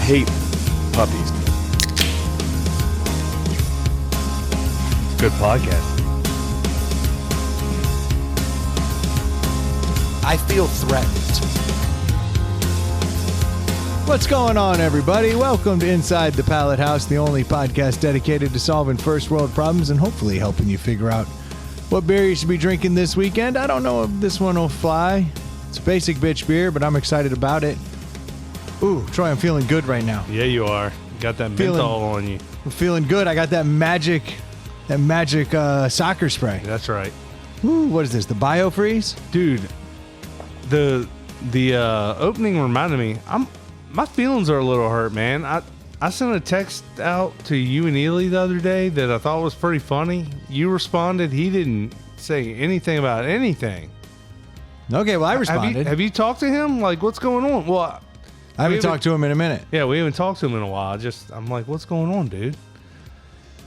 hate puppies. Good podcast. I feel threatened. What's going on, everybody? Welcome to Inside the Pallet House, the only podcast dedicated to solving first world problems and hopefully helping you figure out what beer you should be drinking this weekend. I don't know if this one will fly. It's a basic bitch beer, but I'm excited about it. Ooh, Troy, I'm feeling good right now. Yeah, you are. You got that menthol on you. I'm feeling good. I got that magic soccer spray. That's right. Ooh, what is this? The BioFreeze? Dude, the opening reminded me, my feelings are a little hurt, man. I sent a text out to you and Ely the other day that I thought was pretty funny. You responded. He didn't say anything about anything. Okay, well, I responded. Have you talked to him? Like, what's going on? Well, I haven't talked to him in a minute. Yeah, we haven't talked to him in a while. I'm like, what's going on, dude?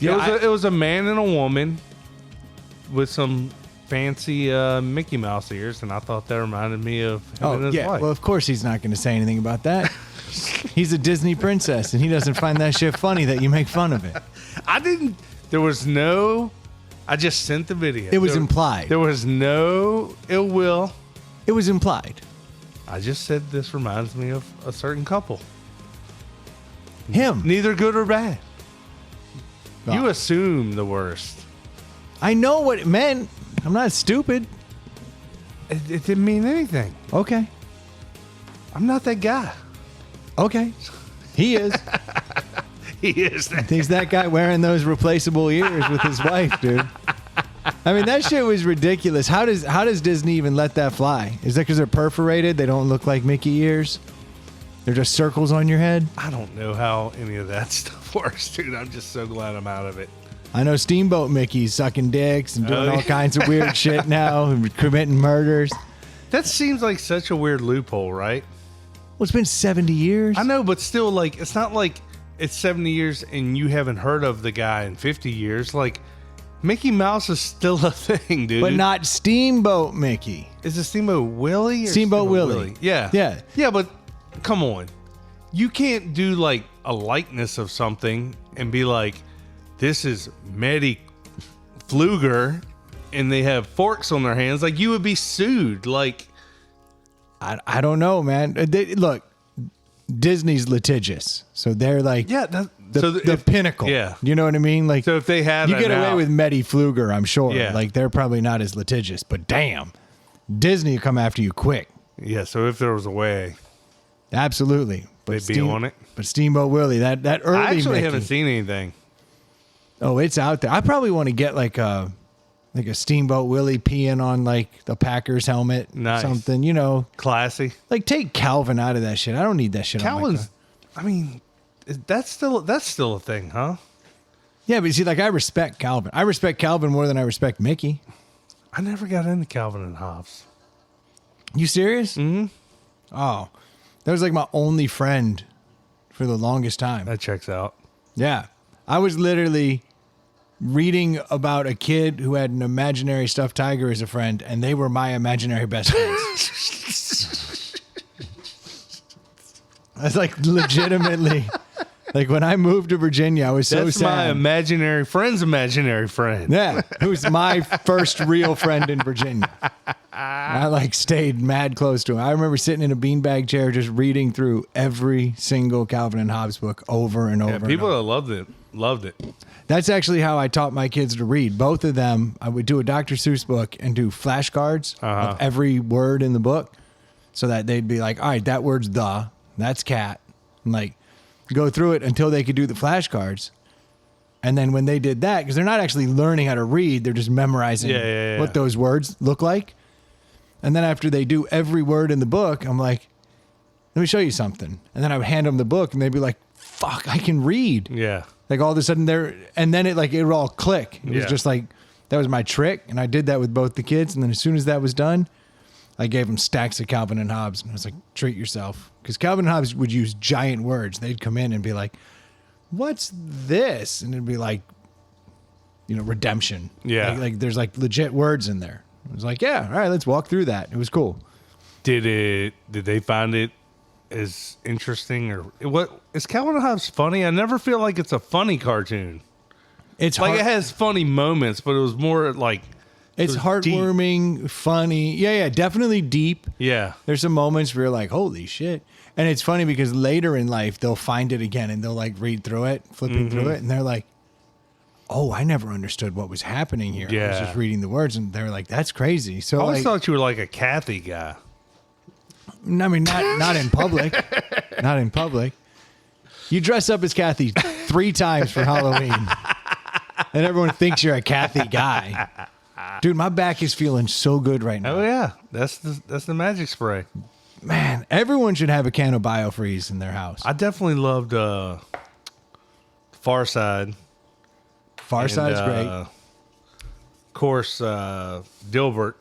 Yeah, it was a man and a woman with some fancy Mickey Mouse ears, and I thought that reminded me of him and his wife. Well, of course he's not going to say anything about that. He's a Disney princess, and he doesn't find that shit funny that you make fun of it. I just sent the video. It was implied. There was no ill will. It was implied. I just said this reminds me of a certain couple. Him. Neither good or bad. Oh. You assume the worst. I know what it meant. I'm not stupid. It didn't mean anything. Okay. I'm not that guy. Okay. He is. He is that He's that guy wearing those replaceable ears with his wife, dude. I mean, that shit was ridiculous. How does Disney even let that fly? Is that because they're perforated? They don't look like Mickey ears? They're just circles on your head? I don't know how any of that stuff works, dude. I'm just so glad I'm out of it. I know Steamboat Mickey's sucking dicks and doing all kinds of weird shit now and committing murders. That seems like such a weird loophole, right? Well, it's been 70 years. I know, but still, like, it's not like it's 70 years and you haven't heard of the guy in 50 years. Like, Mickey Mouse is still a thing, dude. But not Steamboat Mickey. Is it Steamboat Willie? Or Steamboat Willie. Yeah. Yeah. Yeah, but come on. You can't do, like, a likeness of something and be like, this is Maddie Pfluger, and they have forks on their hands. Like, you would be sued. Like, I don't know, man. Look, Disney's litigious, so they're like the pinnacle. Yeah, you know what I mean. Like, so if they had, you get away with Maddie Pfluger, I'm sure. Yeah. Like, they're probably not as litigious, but damn, Disney will come after you quick. Yeah. So if there was a way, absolutely, but they'd be on it. But Steamboat Willie, that early, I actually Mickey, haven't seen anything. Oh, it's out there. I probably want to get like a Steamboat Willie peeing on like the Packers helmet, nice. Something, you know, classy. Like, take Calvin out of that shit. I don't need that shit. Calvin's, I mean, that's still a thing, huh? Yeah, but see, like, I respect Calvin. I respect Calvin more than I respect Mickey. I never got into Calvin and Hobbes. You serious? Mm-hmm. Oh, that was like my only friend for the longest time. That checks out. Yeah, I was literally reading about a kid who had an imaginary stuffed tiger as a friend, and they were my imaginary best friends. I was like, legitimately, like, when I moved to Virginia, I was so That's sad. my imaginary friend's imaginary friend. Yeah, who's my first real friend in Virginia. I like stayed mad close to him. I remember sitting in a beanbag chair just reading through every single Calvin and Hobbes book over and over. Yeah, people and that over. loved it. That's actually how I taught my kids to read. Both of them, I would do a Dr. Seuss book and do flashcards of every word in the book, so that they'd be like, all right, that word's that's cat. And like, go through it until they could do the flashcards. And then when they did that, because they're not actually learning how to read, they're just memorizing what those words look like. And then after they do every word in the book, I'm like, let me show you something. And then I would hand them the book and they'd be like, fuck, I can read. Yeah. Like, all of a sudden and then it would all click. It was just like, that was my trick. And I did that with both the kids. And then as soon as that was done, I gave them stacks of Calvin and Hobbes. And I was like, treat yourself. Because Calvin and Hobbes would use giant words. They'd come in and be like, what's this? And it'd be like, redemption. Yeah. Like there's like legit words in there. It was like, yeah, all right, let's walk through that. It was cool. Did they find it is interesting or what is Calvin and Hobbes funny? I never feel like it's a funny cartoon. It's like it has funny moments, but it was more like it's heartwarming, deep. Funny. Yeah, definitely deep. Yeah. There's some moments where you're like, holy shit. And it's funny because later in life they'll find it again and they'll like read through it, flipping through it, and they're like, oh, I never understood what was happening here. Yeah. I was just reading the words, and they're like, that's crazy. So I always thought you were like a Kathy guy. I mean, not in public. Not in public. You dress up as Kathy 3 times for Halloween, and everyone thinks you're a Kathy guy. Dude, my back is feeling so good right now. Oh yeah, that's the magic spray. Man, everyone should have a can of BioFreeze in their house. I definitely loved Far Side. Far Side's great. Of course, Dilbert.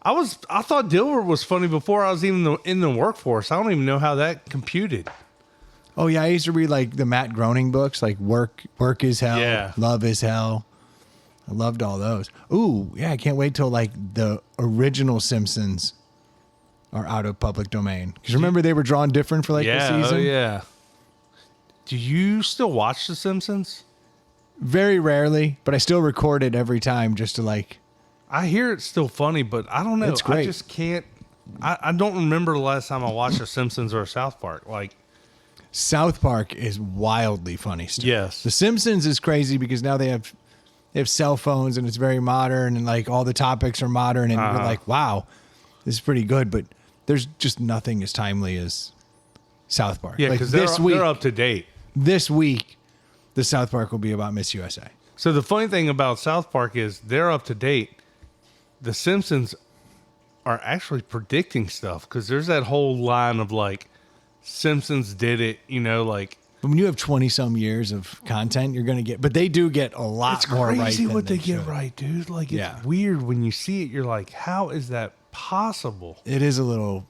I thought Dilbert was funny before I was even in the workforce. I don't even know how that computed. Oh yeah, I used to read like the Matt Groening books, like Work is Hell, Love is Hell. I loved all those. Ooh, yeah, I can't wait till like the original Simpsons are out of public domain. Because remember they were drawn different for like the season? Oh yeah. Do you still watch The Simpsons? Very rarely, but I still record it every time just to like. I hear it's still funny, but I don't know. It's great. I just can't. I don't remember the last time I watched a Simpsons or a South Park. Like South Park is wildly funny still. Yes. The Simpsons is crazy because now they have cell phones and it's very modern and like all the topics are modern and you're like, wow, this is pretty good. But there's just nothing as timely as South Park. Yeah, because they're up to date. This week, the South Park will be about Miss USA. So the funny thing about South Park is they're up to date. The Simpsons are actually predicting stuff because there's that whole line of like Simpsons did it, like. When you have 20 some years of content, you're going to get, but they do get a lot more right. It's crazy what they get right, dude. Like it's weird when you see it. You're like, how is that possible? It is a little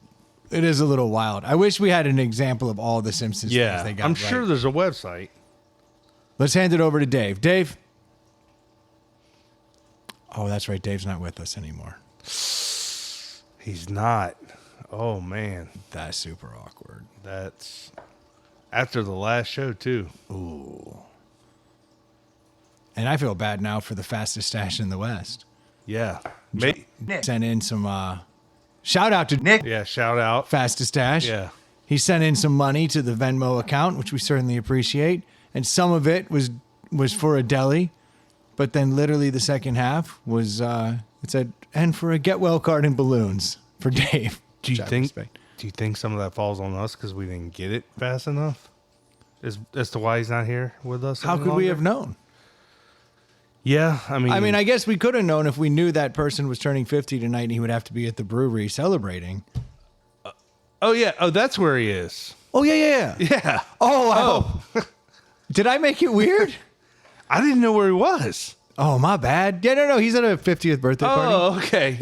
wild. I wish we had an example of all the Simpsons things they got I'm right. sure there's a website. Let's hand it over to Dave. Dave. Oh, that's right. Dave's not with us anymore. He's not. Oh, man. That's super awkward. That's after the last show, too. Ooh. And I feel bad now for the fastest stash in the West. Yeah. Nick sent in some shout out to Nick. Yeah, shout out. Fastest stash. Yeah. He sent in some money to the Venmo account, which we certainly appreciate. And some of it was for a deli. But then literally the second half was, it said, and for a get well card and balloons for Dave. Do you think some of that falls on us because we didn't get it fast enough? As to why he's not here with us? How could we have known? Yeah, I mean, I guess we could have known if we knew that person was turning 50 tonight and he would have to be at the brewery celebrating. Oh, yeah. Oh, that's where he is. Oh, yeah. Yeah. Oh. Did I make it weird? I didn't know where he was. Oh, my bad. Yeah, no. He's at a 50th birthday party. Oh, okay.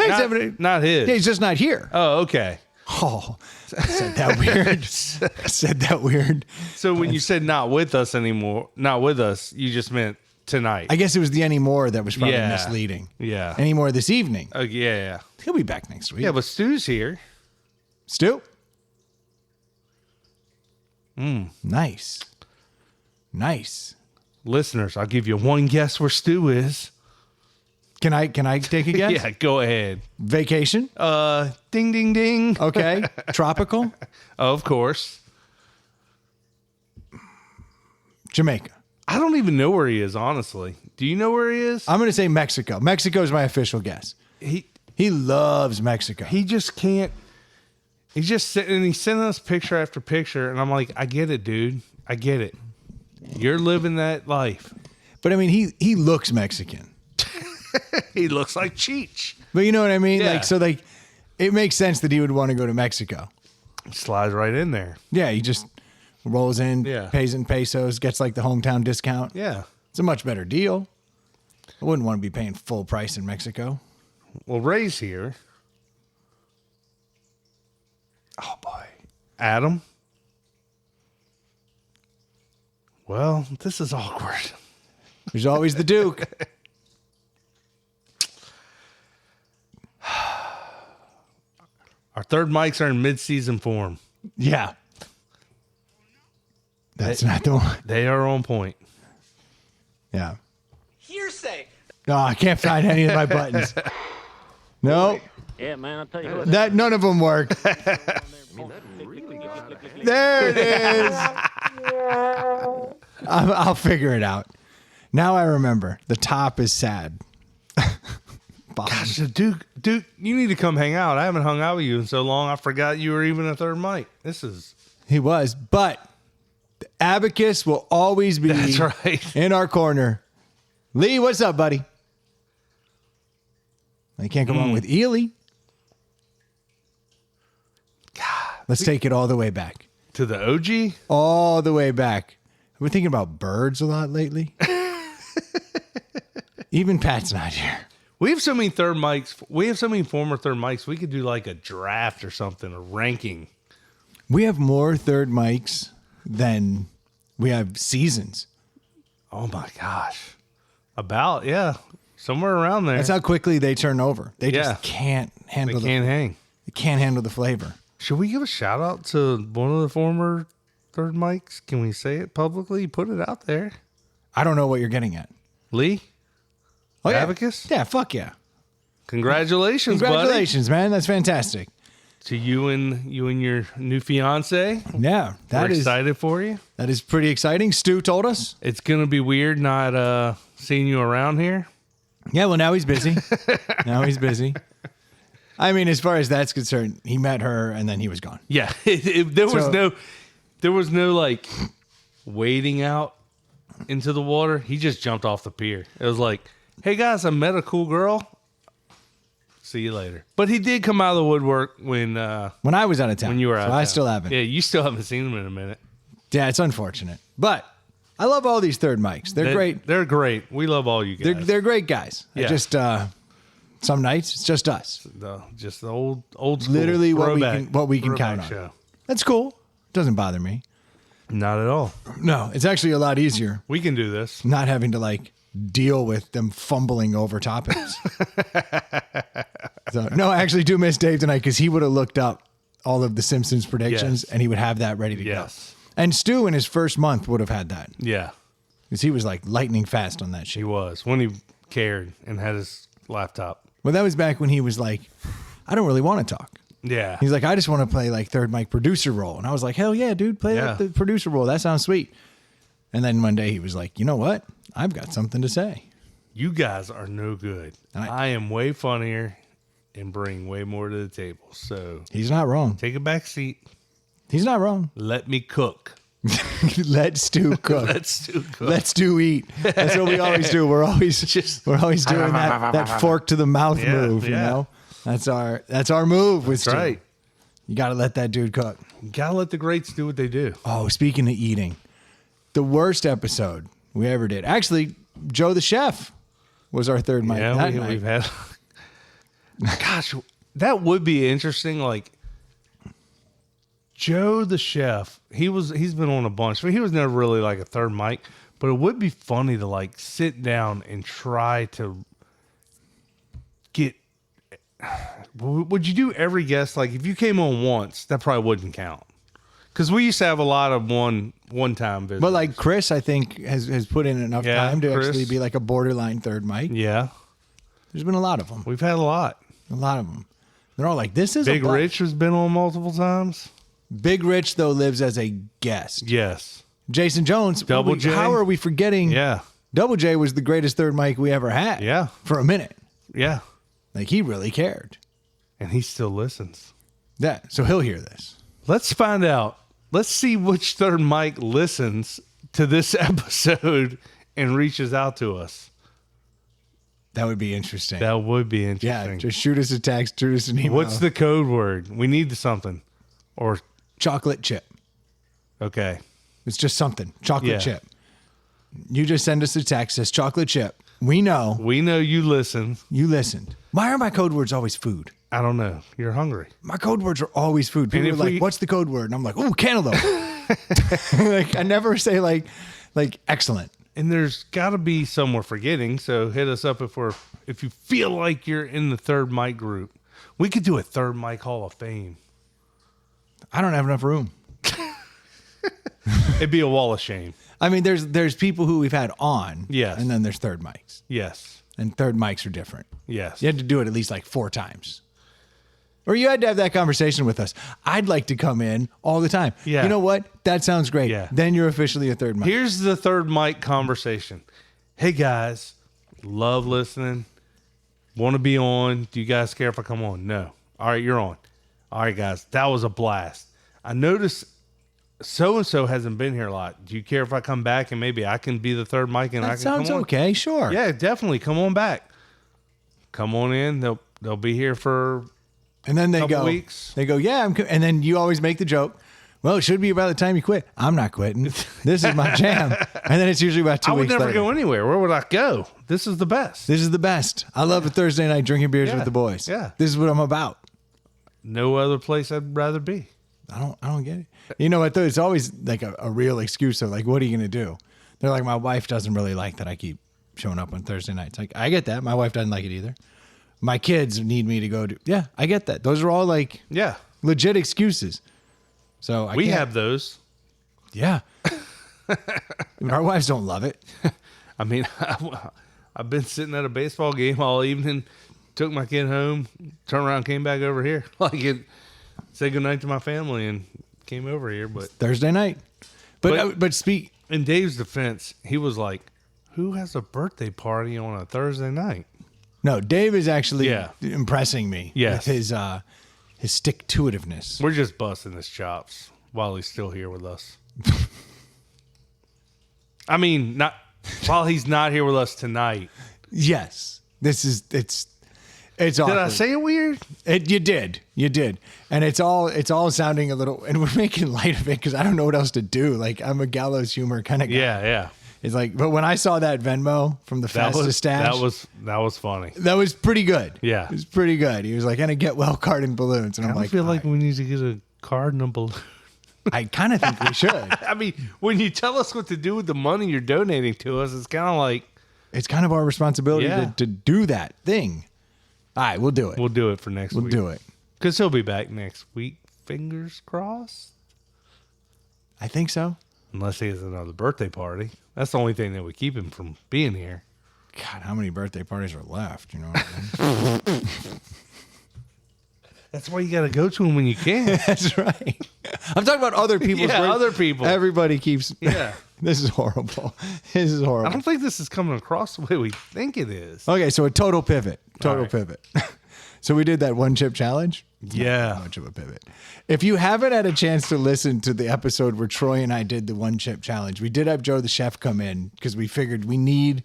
Not his. Yeah, he's just not here. Oh, okay. Oh, I said that weird. So when you said not with us anymore, not with us, you just meant tonight. I guess it was the anymore that was probably misleading. Yeah. Anymore this evening. Oh, yeah. He'll be back next week. Yeah, but Stu's here. Stu? Nice. Listeners, I'll give you one guess where Stu is. Can I take a guess? Yeah, go ahead. Vacation? Ding, ding, ding. Okay. Tropical? Of course. Jamaica. I don't even know where he is, honestly. Do you know where he is? I'm going to say Mexico. Mexico is my official guess. He loves Mexico. He just can't. He's just sitting and he's sending us picture after picture. And I'm like, I get it, dude. I get it. You're living that life. But I mean, he looks Mexican. He looks like Cheech. But you know what I mean? Yeah. It makes sense that he would want to go to Mexico. Slides right in there. Yeah, he just rolls in, pays in pesos, gets like the hometown discount. Yeah. It's a much better deal. I wouldn't want to be paying full price in Mexico. Well, Ray's here. Oh, boy. Adam? Well, this is awkward. There's always the Duke. Our third mics are in mid-season form. Yeah. That's not the one. They are on point. Yeah. Hearsay. No, I can't find any of my buttons. No. Yeah, man, I'll tell you what. That none of them work. There it is. I'll figure it out. Now I remember. The top is sad. Gosh, Duke, you need to come hang out. I haven't hung out with you in so long. I forgot you were even a third mic. He was, but the abacus will always be That's right. in our corner. Lee, what's up, buddy? I can't come on with Ely. Let's take it all the way back. To the OG? All the way back. We're thinking about birds a lot lately. Even Pat's not here. We have so many third mics. We have so many former third mics. We could do like a draft or something, a ranking. We have more third mics than we have seasons. Oh my gosh. Somewhere around there. That's how quickly they turn over. They Yeah. just can't handle They can't hang. They can't handle the flavor. Should we give a shout out to one of the former third mics? Can we say it publicly? Put it out there. I don't know what you're getting at. Lee? Oh, yeah. Abacus? Yeah, fuck yeah. Congratulations, Congratulations, man. That's fantastic. buddy. To you and your new fiance. Yeah, We're excited for you. that is pretty exciting. Stu told us. It's gonna be weird not seeing you around here. Yeah, well, now he's busy. I mean, as far as that's concerned, he met her and then he was gone. Yeah, there was no like wading out into the water. He just jumped off the pier. It was like, hey guys, I met a cool girl. See you later. But he did come out of the woodwork when I was out of town. when you were out. So of I town. still haven't. Yeah, you still haven't seen him in a minute. Yeah, it's unfortunate. But I love all these third mics. They're great. They're great. We love all you guys. They're great guys. Yeah. Just some nights it's just us. Just the old school. Literally what throwback- we can throwback count on. show. That's cool. Doesn't bother me. Not at all. No, it's actually a lot easier We can do this. not having to like deal with them fumbling over topics. So, no, I actually do miss Dave tonight because he would have looked up all of the Simpsons predictions Yes. and he would have that ready to Yes. go. And Stu in his first month would have had that Yeah, because he was like lightning fast on that shit. he was when he cared and had his laptop. Well, that was back when he was like, I don't really want to talk. Yeah. He's like, I just want to play like third mic producer role. And I was like, hell yeah, dude, play Yeah. the producer role. That sounds sweet. And then one day he was like, you know what? I've got something to say. You guys are no good. I am way funnier and bring way more to the table. So He's not wrong. take a back seat. He's not wrong. Let me cook. Let Stu cook. Let's do cook. Let Stu eat. That's what we always do. We're always doing that fork to the mouth Yeah, move, you yeah. know? That's our move with Stu. That's right. You got to let that dude cook. You gotta let the greats do what they do. Oh, speaking of eating, the worst episode we ever did. Actually, Joe the Chef was our third mic that night. We've had. Gosh, that would be interesting. Like Joe the Chef, he's been on a bunch, but he was never really like a third mic. But it would be funny to like sit down and try to get. Would you do every guest? Like if you came on once, that probably wouldn't count. Because we used to have a lot of one time visitors. But like Chris, I think has put in enough Yeah, time to Chris. actually be like a borderline third mic. Yeah, There's been a lot of them. we've had a lot. A lot of them. They're all like, this is Big a bu-" Rich has been on multiple times. Big Rich though lives as a guest. Yes. Jason Jones. Double J. How are we forgetting? Yeah. Double J was the greatest third mic we ever had. Yeah. For a minute. Yeah. Like he really cared. And he still listens. Yeah. So he'll hear this. Let's find out. Let's see which third mic listens to this episode and reaches out to us. That would be interesting. That would be yeah. interesting. Just shoot us a text, shoot us an email. What's the code word? We need something. Or, chocolate chip? okay. It's just something. Chocolate Yeah. chip. You just send us a text, says chocolate chip. We know We know you listen. you listened. Why are my code words always food? I don't know. You're hungry. My code words are always food. People And are if like, we- what's the code word? And I'm like, ooh, cantaloupe. Like I never say like excellent. And there's got to be some we're forgetting. So hit us up if you feel like you're in the third mic group. We could do a third mic Hall of Fame. I don't have enough room. It'd be a wall of shame. I mean, there's people who we've had on. Yes. And then there's third mics. Yes. And third mics are different. Yes. You had to do it at least like 4 times. Or you had to have that conversation with us. I'd like to come in all the time. Yeah. You know what? That sounds great. Yeah. Then you're officially a third mic. Here's the third mic conversation. Hey, guys. Love listening. Want to be on. Do you guys care if I come on? No. All right, you're on. All right, guys. That was a blast. I noticed so-and-so hasn't been here a lot. Do you care if I come back and maybe I can be the third mic and I That can come on? sounds okay. Sure. Yeah, definitely. Come on back. Come on in. They'll be here for And then they couple go, weeks. They go, yeah. And then you always make the joke. Well, it should be about the time you quit. I'm not quitting. This is my jam. And then it's usually about 2 I would weeks never later. go anywhere. Where would I go? This is the best. This is the best. I love a Thursday night drinking beers Yeah. with the boys. Yeah. This is what I'm about. No other place I'd rather be. I don't get it. You know what though? It's always like a real excuse of like, what are you going to do? They're like, my wife doesn't really like that I keep showing up on Thursday nights. Like, I get that. My wife doesn't like it either. My kids need me to go to. Yeah, I get that. Those are all like Yeah. legit excuses. So We have those. Yeah. Our wives don't love it. I mean, I've been sitting at a baseball game all evening, took my kid home, turned around, came back over here. Said goodnight to my family and came over here. But Thursday night. But speak. in Dave's defense, he was like, who has a birthday party on a Thursday night? No, Dave is actually Yeah. impressing me Yes. with his stick-to-itiveness. We're just busting his chops while he's still here with us. I mean, not while he's not here with us tonight. Yes. It's awkward. Did I say it weird? You did. And it's all sounding a little, and we're making light of it because I don't know what else to do. Like, I'm a gallows humor kind of guy. Yeah. It's like, but when I saw that Venmo from the fastest stash, that was funny. that was pretty good. Yeah. It was pretty good. He was like, and a get well card and balloons. And I'm I like, feel like we need to get a card and a balloon. I kind of think we should. I mean, when you tell us what to do with the money you're donating to us, it's kind of like, It's kind of our responsibility Yeah. to do that thing. All right, we'll do it. we'll do it for next week. We'll do it. Because he'll be back next week. Fingers crossed. I think so. Unless he has another birthday party. That's the only thing that would keep him from being here. God, how many birthday parties are left? You know what I mean? That's why you got to go to him when you can. That's right. I'm talking about other people's Yeah, birth- other people. Everybody keeps. Yeah. This is horrible. This is horrible. I don't think this is coming across the way we think it is. Okay, so a total pivot. All right. Pivot. So we did that one chip challenge. Yeah. Not much of a pivot. If you haven't had a chance to listen to the episode where Troy and I did the one chip challenge, we did have Joe the chef come in because we figured we need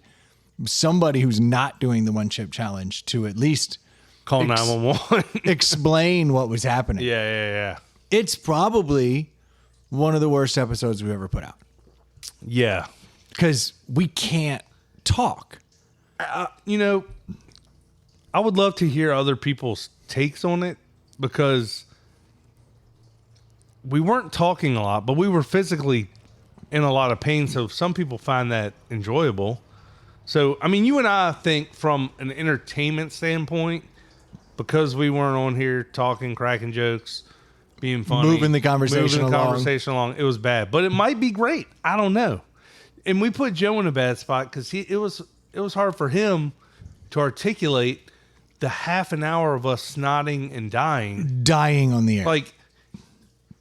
somebody who's not doing the one chip challenge to at least Call 911. explain what was happening. Yeah. It's probably one of the worst episodes we've ever put out Yeah. because we can't talk. You know, I would love to hear other people's takes on it because we weren't talking a lot, but we were physically in a lot of pain. So some people find that enjoyable. So, I mean, you and I think from an entertainment standpoint, because we weren't on here talking, cracking jokes, being funny, Moving the conversation along, it was bad. But it might be great. I don't know. And we put Joe in a bad spot because it was hard for him to articulate the half an hour of us snotting and Dying on the air. like,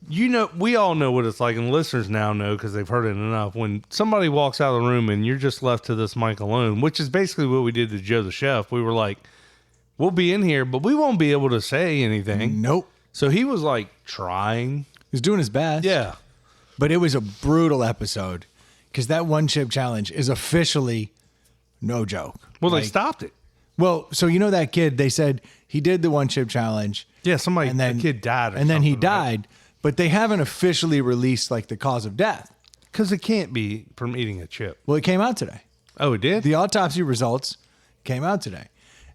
you know, we all know what it's like, and listeners now know because they've heard it enough. When somebody walks out of the room and you're just left to this mic alone, which is basically what we did to Joe the chef. We were like, we'll be in here, but we won't be able to say anything. Nope. So he was like trying. He was doing his best. Yeah. But it was a brutal episode because that one chip challenge is officially no joke. Well, Like, they stopped it. Well, so you know that kid, they said he did the one chip challenge. Yeah, somebody, And then the kid died or and then he something, right? died, but they haven't officially released like the cause of death. Because it can't be from eating a chip. Well, it came out today. Oh, it did? The autopsy results came out today.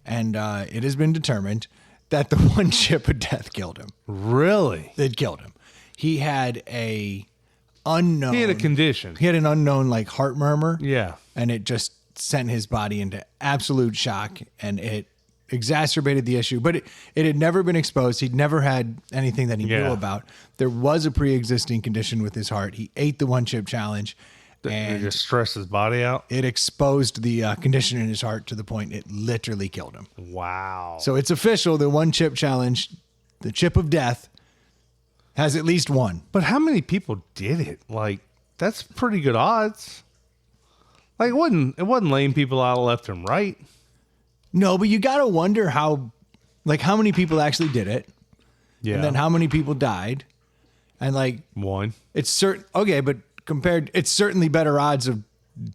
And it has been determined that the one chip of death killed him. Really? It killed him. He had a unknown. He had a condition. He had an unknown like heart murmur. Yeah. And it just sent his body into absolute shock, and it exacerbated the issue, but it had never been exposed. He'd never had anything that he knew about. There was a pre-existing condition with his heart. He ate the 1-chip challenge. And it just stressed his body out. it exposed the condition in his heart to the point it literally killed him. Wow. So it's official. The 1-chip challenge, the chip of death, has at least one. But how many people did it? Like, that's pretty good odds. Like, it wasn't laying people out left and right. No, but you got to wonder how many people actually did it. Yeah. And then how many people died. And like, one. It's certain. Okay, but it's certainly better odds of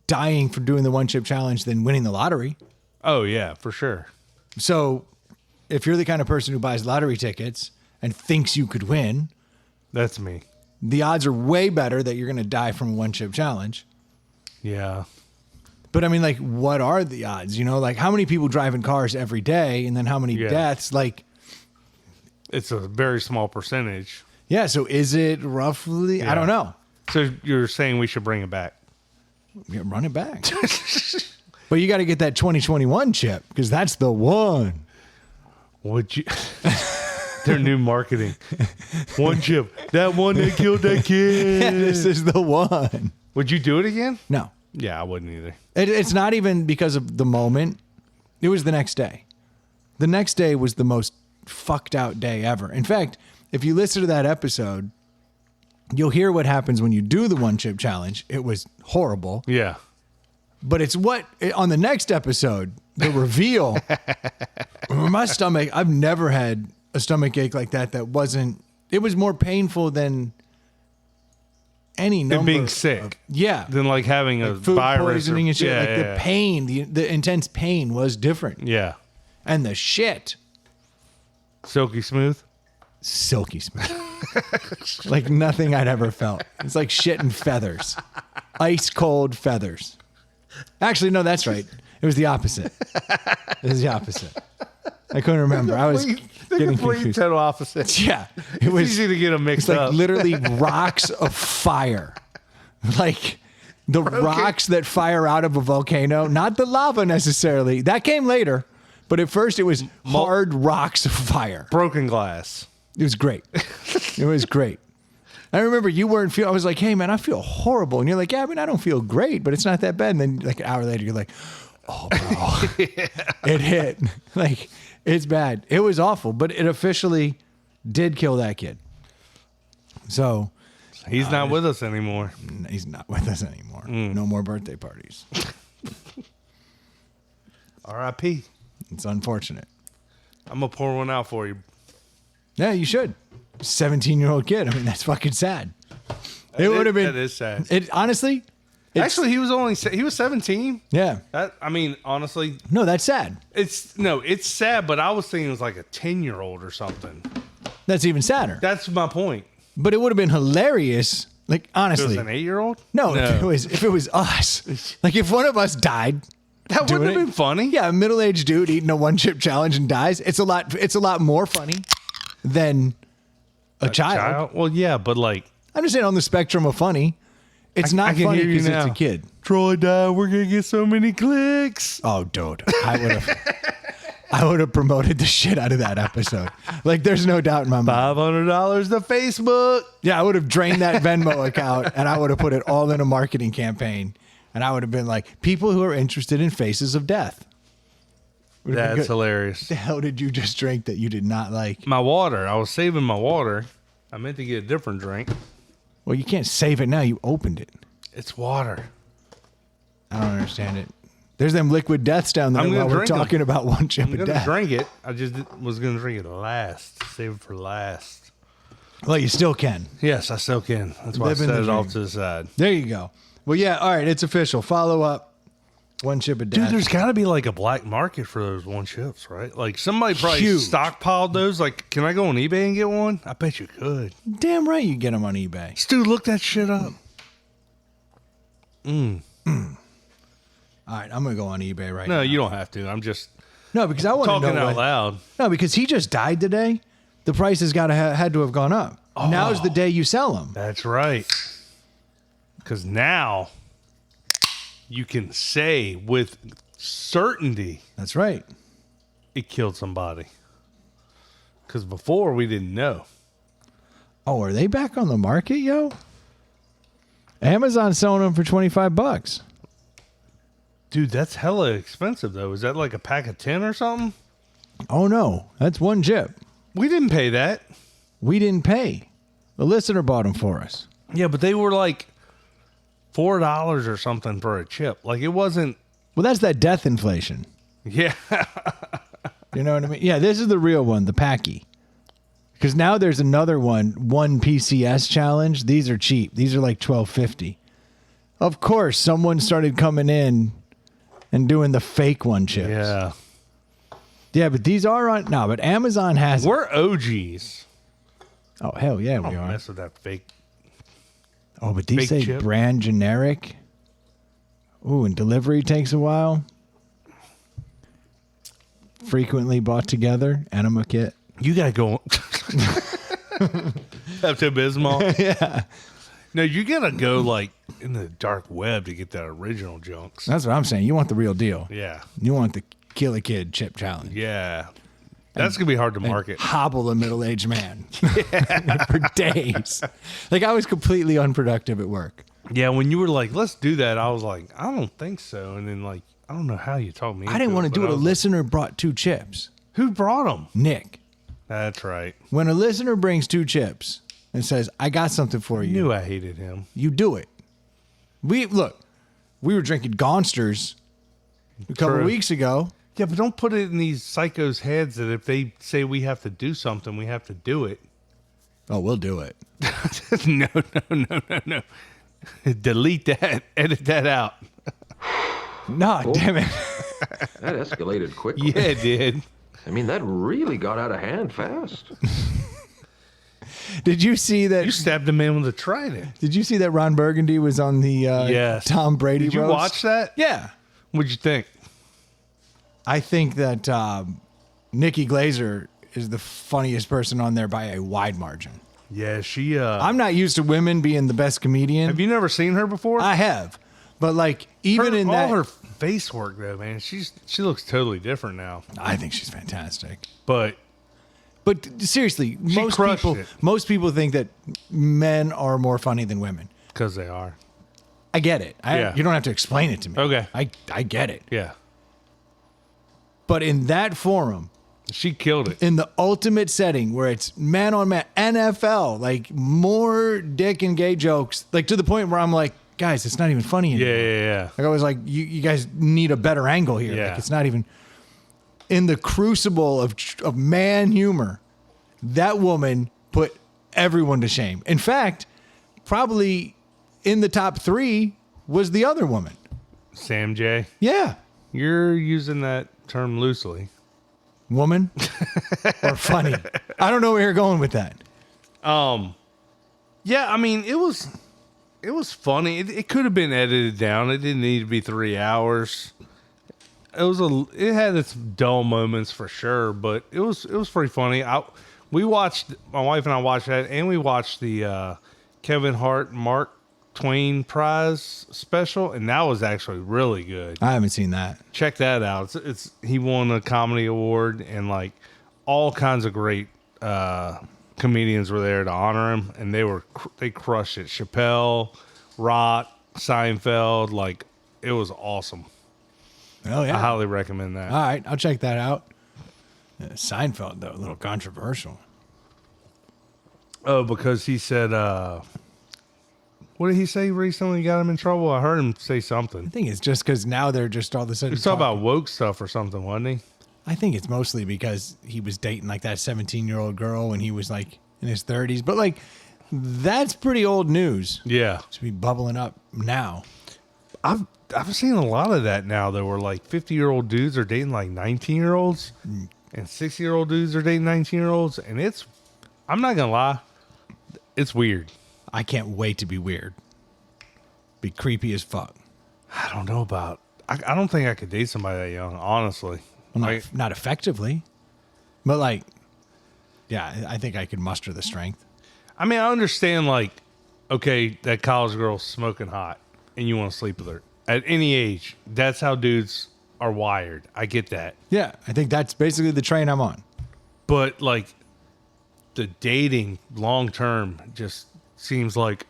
dying for doing the 1-chip challenge than winning the lottery. Oh, yeah, for sure. So if you're the kind of person who buys lottery tickets and thinks you could win, that's me. The odds are way better that you're going to die from a 1-chip challenge. Yeah. But I mean, like, what are the odds? You know, like how many people drive in cars every day and then how many deaths? Like, it's a very small percentage. Yeah. So is it roughly? I don't know. So you're saying we should bring it back? Yeah, run it back. But you got to get that 2021 chip because that's the one. Would you? Their new marketing. 1 chip. That one that killed that kid. Yeah, this is the one. Would you do it again? No. Yeah, I wouldn't either. It's not even because of the moment. It was the next day. The next day was the most fucked out day ever. In fact, if you listen to that episode, you'll hear what happens when you do the 1-chip challenge. It was horrible. Yeah. But it's on the next episode, the reveal, my stomach, I've never had a stomach ache like that wasn't, it was more painful than any number. Than being sick. Yeah. Than like having a food virus. Poisoning and shit. The pain, the intense pain was different. Yeah. And the shit. Silky smooth? Silky smooth. Like nothing I'd ever felt. It's like shit and feathers. Ice cold feathers. Actually, no, that's right. It was the opposite. It was the opposite. I couldn't remember. I was getting confused. Total opposite. Yeah. It was easy to get them mixed up. Like literally rocks of fire. Like the rocks that fire out of a volcano. Not the lava necessarily. That came later. But at first it was hard rocks of fire. Broken glass. It was great. It was great. I remember you weren't feeling, I was like, hey man, I feel horrible. And you're like, yeah, I mean, I don't feel great, but it's not that bad. And then like an hour later, you're like, oh bro, It hit. Like, it's bad. It was awful, but it officially did kill that kid. So. He's not with us anymore. He's not with us anymore. No more birthday parties. R.I.P. It's unfortunate. I'm going to pour one out for you. Yeah, you should. 17-year-old kid. I mean, that's fucking sad. It would have been. That is sad. It honestly. Actually, he was 17. Yeah. I mean, honestly. No, that's sad. It's sad, but I was thinking it was like a 10-year-old or something. That's even sadder. That's my point. But it would have been hilarious. Like, honestly. If it was an 8-year-old? No. If it was us. Like, if one of us died. That wouldn't have been funny. Yeah, a middle-aged dude eating a 1-chip challenge and dies. It's a lot more funny than a child. Well, yeah, but like. I'm just saying on the spectrum of funny. It's not funny because it's a kid. Troy died. We're going to get so many clicks. Oh, dude. I would have promoted the shit out of that episode. Like, there's no doubt in my mind. $500 to Facebook. Yeah, I would have drained that Venmo account and I would have put it all in a marketing campaign. And I would have been like, people who are interested in faces of death. That's hilarious. The hell did you just drink that you did not like? My water. I was saving my water. I meant to get a different drink. Well, you can't save it now. You opened it. It's water. I don't understand it. There's them liquid deaths down there while we're talking about 1-chip of death. I'm going to drink it. I just was going to drink it last. Save it for last. Well, you still can. Yes, I still can. That's why I set it off to the side. There you go. Well, yeah. All right. It's official. Follow up. 1-chip of death. Dude, there's got to be like a black market for those 1-chips, right? Like somebody probably stockpiled those. Like, can I go on eBay and get one? I bet you could. Damn right you get them on eBay. Stu, look that shit up. All right. I'm going to go on eBay right now. No, you don't have to. I'm just because I want to know. Talking out loud. No, because he just died today. The price has got to had to have gone up. Oh, now's the day you sell them. That's right. Because now you can say with certainty. That's right. it killed somebody. Because before we didn't know. Oh, are they back on the market, yo? Amazon's selling them for $25. Dude, that's hella expensive, though. Is that like a pack of 10 or something? Oh, no. That's one chip. We didn't pay that. We didn't pay. The listener bought them for us. Yeah, but they were like $4 or something for a chip. Like, it wasn't. Well, that's that death inflation. Yeah. You know what I mean? Yeah, this is the real one, the Packy. Because now there's another one PCS challenge. These are cheap. These are like $12.50. Of course, someone started coming in and doing the fake one chips. Yeah. Yeah, but these are on. No, but Amazon has. We're OGs. Oh, hell yeah, we Don't are. mess with that fake. Oh, but these say chip. brand generic. Ooh, and delivery takes a while. Frequently bought together. Enema kit. You got to go. Pepto-Bismol. Yeah. No, you got to go like in the dark web to get that original junks. That's what I'm saying. You want the real deal. Yeah. You want the Kill a Kid chip challenge. Yeah. That's going to be hard to market. Hobble a middle-aged man for days. Like, I was completely unproductive at work. Yeah, when you were like, let's do that, I was like, I don't think so. And then, like, I don't know how you told me. I didn't want to do it. A like, listener brought 2 chips. who brought them? Nick. That's right. When a listener brings 2 chips and says, I got something for I you, knew I hated him. you do it. We were drinking Gonsters a couple True. of weeks ago. Yeah, but don't put it in these psychos' heads that if they say we have to do something, we have to do it. Oh, we'll do it. No. Delete that. Edit that out. Nah, damn it. That escalated quickly. Yeah, it did. I mean, that really got out of hand fast. Did you see that? You stabbed a man with a trident. Did you see that Ron Burgundy was on the Yes. Tom Brady Did you roast? watch that? Yeah. What'd you think? I think that Nikki Glazer is the funniest person on there by a wide margin. Yeah, she. I'm not used to women being the best comedian. Have you never seen her before? I have. But like even in all that her face work though, man, she looks totally different now. I think she's fantastic. But Seriously, She crushed it. most people think that men are more funny than women. because they are. I get it. Yeah. You don't have to explain it to me. Okay. I get it. Yeah, But in that forum, she killed it. in the ultimate setting where it's man on man, NFL, like more dick and gay jokes, like to the point where I'm like, guys, it's not even funny anymore. Yeah. Like I was like, you guys need a better angle here. Yeah. Like it's not even in the crucible of man humor. That woman put everyone to shame. In fact, probably in the top 3 was the other woman. Sam J. Yeah. You're using that term loosely. Woman or funny. I don't know where you're going with that. Yeah, I mean, it was funny. It could have been edited down. It didn't need to be 3 hours. It had its dull moments for sure, but it was pretty funny. My wife and I watched that, and we watched the Kevin Hart Mark Twain prize special, and that was actually really good. I haven't seen that. Check that out. He won a comedy award, and like all kinds of great comedians were there to honor him, and they crushed it. Chappelle, Rock, Seinfeld, like it was awesome. Oh yeah. I highly recommend that. All right, I'll check that out. Seinfeld though, a little controversial. Oh, because he said, what did he say recently got him in trouble? I heard him say something. I think it's just because now they're just all of a sudden He was talking about woke stuff or something, wasn't he? I think it's mostly because he was dating like that 17-year-old girl when he was like in his 30s. But like, that's pretty old news Yeah. to be bubbling up now. I've seen a lot of that now, though, where like 50-year-old dudes are dating like 19-year-olds and 60-year-old dudes are dating 19-year-olds. And I'm not going to lie, it's weird. I can't wait to be weird. Be creepy as fuck. I don't know about, I don't think I could date somebody that young, honestly. Well, not effectively, but like, yeah, I think I could muster the strength. I mean, I understand, like, okay, that college girl's smoking hot and you want to sleep with her. At any age, that's how dudes are wired. I get that. Yeah, I think that's basically the train I'm on. But like the dating long term just seems like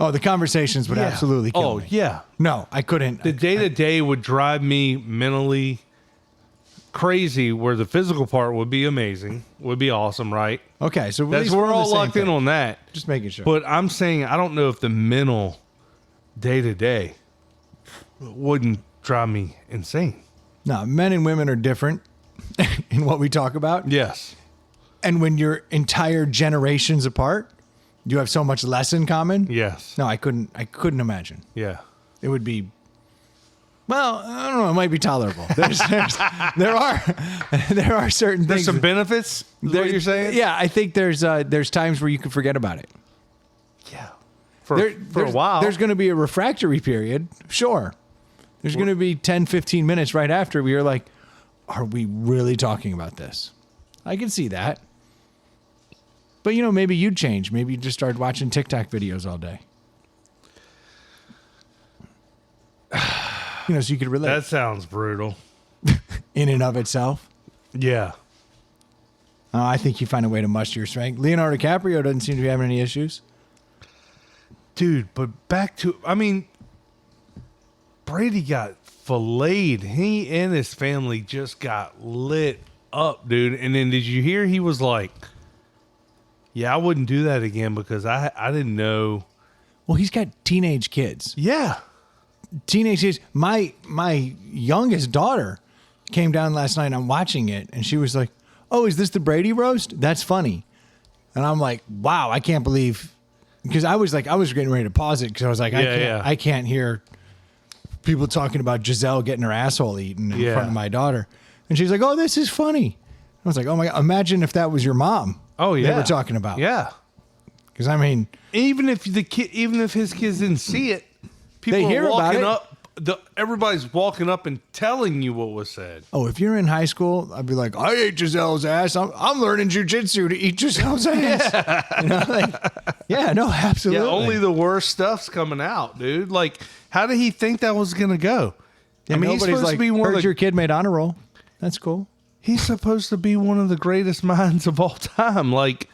Oh, the conversations would absolutely kill me. Yeah. No, I couldn't. The day to day would drive me mentally crazy, where the physical part would be amazing, would be awesome, right? Okay, so at That's least we're on the all same locked in page. on that. Just making sure. But I'm saying I don't know if the mental day to day wouldn't drive me insane. No, men and women are different in what we talk about. Yes. And when you're entire generations apart, you have so much less in common. Yes. No, I couldn't imagine. Yeah. It would be, well, I don't know, it might be tolerable. There are certain There's things. some benefits, is what you're saying? Yeah, I think there's times where you can forget about it. Yeah. For a while. There's going to be a refractory period. Sure. There's going to be 10, 15 minutes right after where you're like, are we really talking about this? I can see that. But, maybe you'd change. Maybe you'd just start watching TikTok videos all day. So you could relate. That sounds brutal. In and of itself. Yeah. I think you find a way to muster your strength. Leonardo DiCaprio doesn't seem to be having any issues. Dude, but back to, Brady got filleted. He and his family just got lit up, dude. And then did you hear he was like, yeah, I wouldn't do that again because I didn't know. Well, he's got teenage kids. Yeah. Teenage kids. My youngest daughter came down last night and I'm watching it and she was like, oh, is this the Brady roast? That's funny. And I'm like, wow, I can't believe, because I was getting ready to pause it because I was like, I can't hear people talking about Giselle getting her asshole eaten in front of my daughter. And she's like, oh, this is funny. I was like, oh my God, imagine if that was your mom. Oh yeah. They were talking about. Yeah. Because even if his kids didn't see it, people they hear are walking about up. Everybody's walking up and telling you what was said. Oh, if you're in high school, I'd be like, I ate Giselle's ass. I'm learning jujitsu to eat Giselle's ass. Absolutely. Yeah, only the worst stuff's coming out, dude. Like, how did he think that was gonna go? Yeah, he's supposed to be one of your kid made honor roll. That's cool. He's supposed to be one of the greatest minds of all time. Like,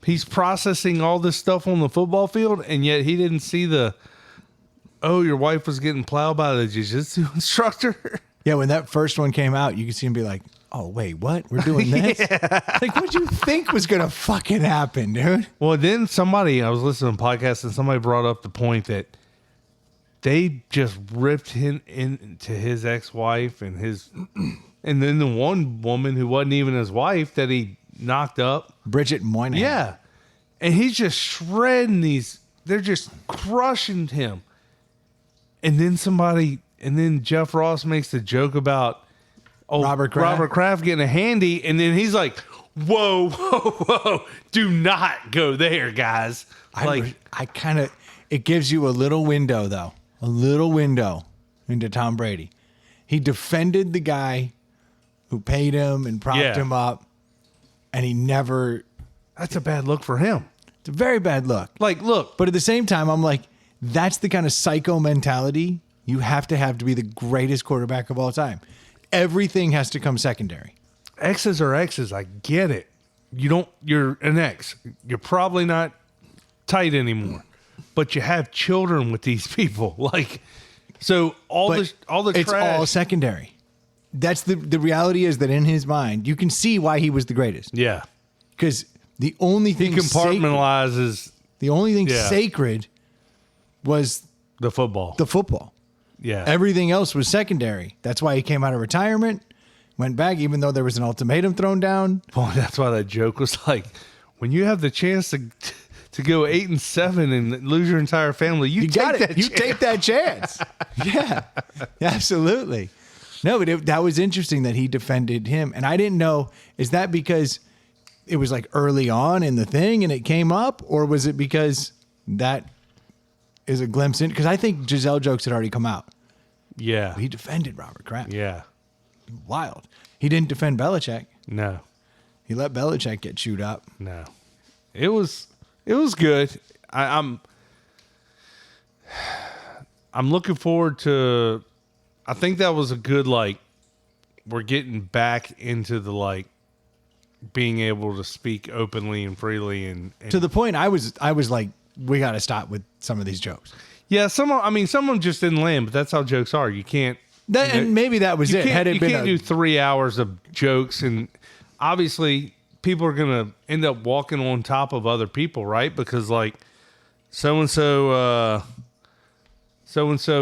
he's processing all this stuff on the football field, and yet he didn't see your wife was getting plowed by the jiu-jitsu instructor. Yeah, when that first one came out, you could see him be like, oh, wait, what? We're doing this? Like, what'd you think was going to fucking happen, dude? Well, then I was listening to a podcast, and somebody brought up the point that they just ripped him into his ex-wife and then the one woman who wasn't even his wife that he knocked up. Bridget Moynihan. Yeah. And he's just shredding these. They're just crushing him. And then Jeff Ross makes the joke about Robert Kraft getting a handy. And then he's like, whoa. Do not go there, guys. It gives you a little window, though. A little window into Tom Brady. He defended the guy who paid him and propped him up, and he never. That's a bad look for him. It's a very bad look. Like, look. But at the same time, I'm like, that's the kind of psycho mentality you have to be the greatest quarterback of all time. Everything has to come secondary. X's are X's. I get it. You're an X. You're probably not tight anymore, but you have children with these people. Like, so all the it's trash. all secondary. That's the reality is that in his mind, you can see why he was the greatest. Yeah. Because the only thing he compartmentalizes. The only thing sacred was the football. Yeah. Everything else was secondary. That's why he came out of retirement, went back, even though there was an ultimatum thrown down. Well, that's why that joke was like, when you have the chance to go 8-7 and lose your entire family, you take that chance. You take that chance. Yeah, absolutely. No, but that was interesting that he defended him. And I didn't know, is that because it was like early on in the thing and it came up? Or was it because that is a glimpse in? Because I think Giselle jokes had already come out. Yeah. He defended Robert Kraft. Yeah. Wild. He didn't defend Belichick. No. He let Belichick get chewed up. No. It was good. I'm looking forward to. I think that was a good we're getting back into the like being able to speak openly and freely and To the point I was like, we got to stop with some of these jokes. yeah, some of them just didn't land, but that's how jokes are. You can't And maybe that was it. Had it you been can't do 3 hours of jokes, and obviously people are gonna end up walking on top of other people, right? Because like so and so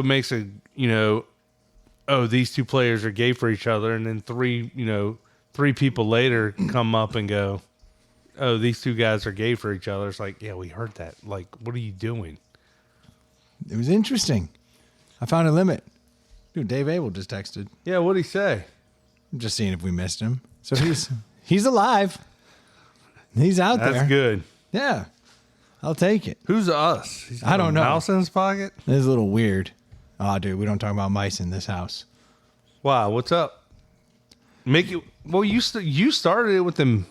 makes a oh, these two players are gay for each other, and then three people later come up and go, oh, these two guys are gay for each other. It's like, yeah, we heard that. Like, what are you doing? It was interesting. I found a limit. Dude, Dave Abel just texted. Yeah, what'd he say? I'm just seeing if we missed him. So he's alive. He's out there. That's good. Yeah. I'll take it. Who's us? He's got I don't a know. Mouse in his pocket? This is a little weird. Oh, dude, we don't talk about mice in this house. Wow, what's up? Make it. Well, you started it with them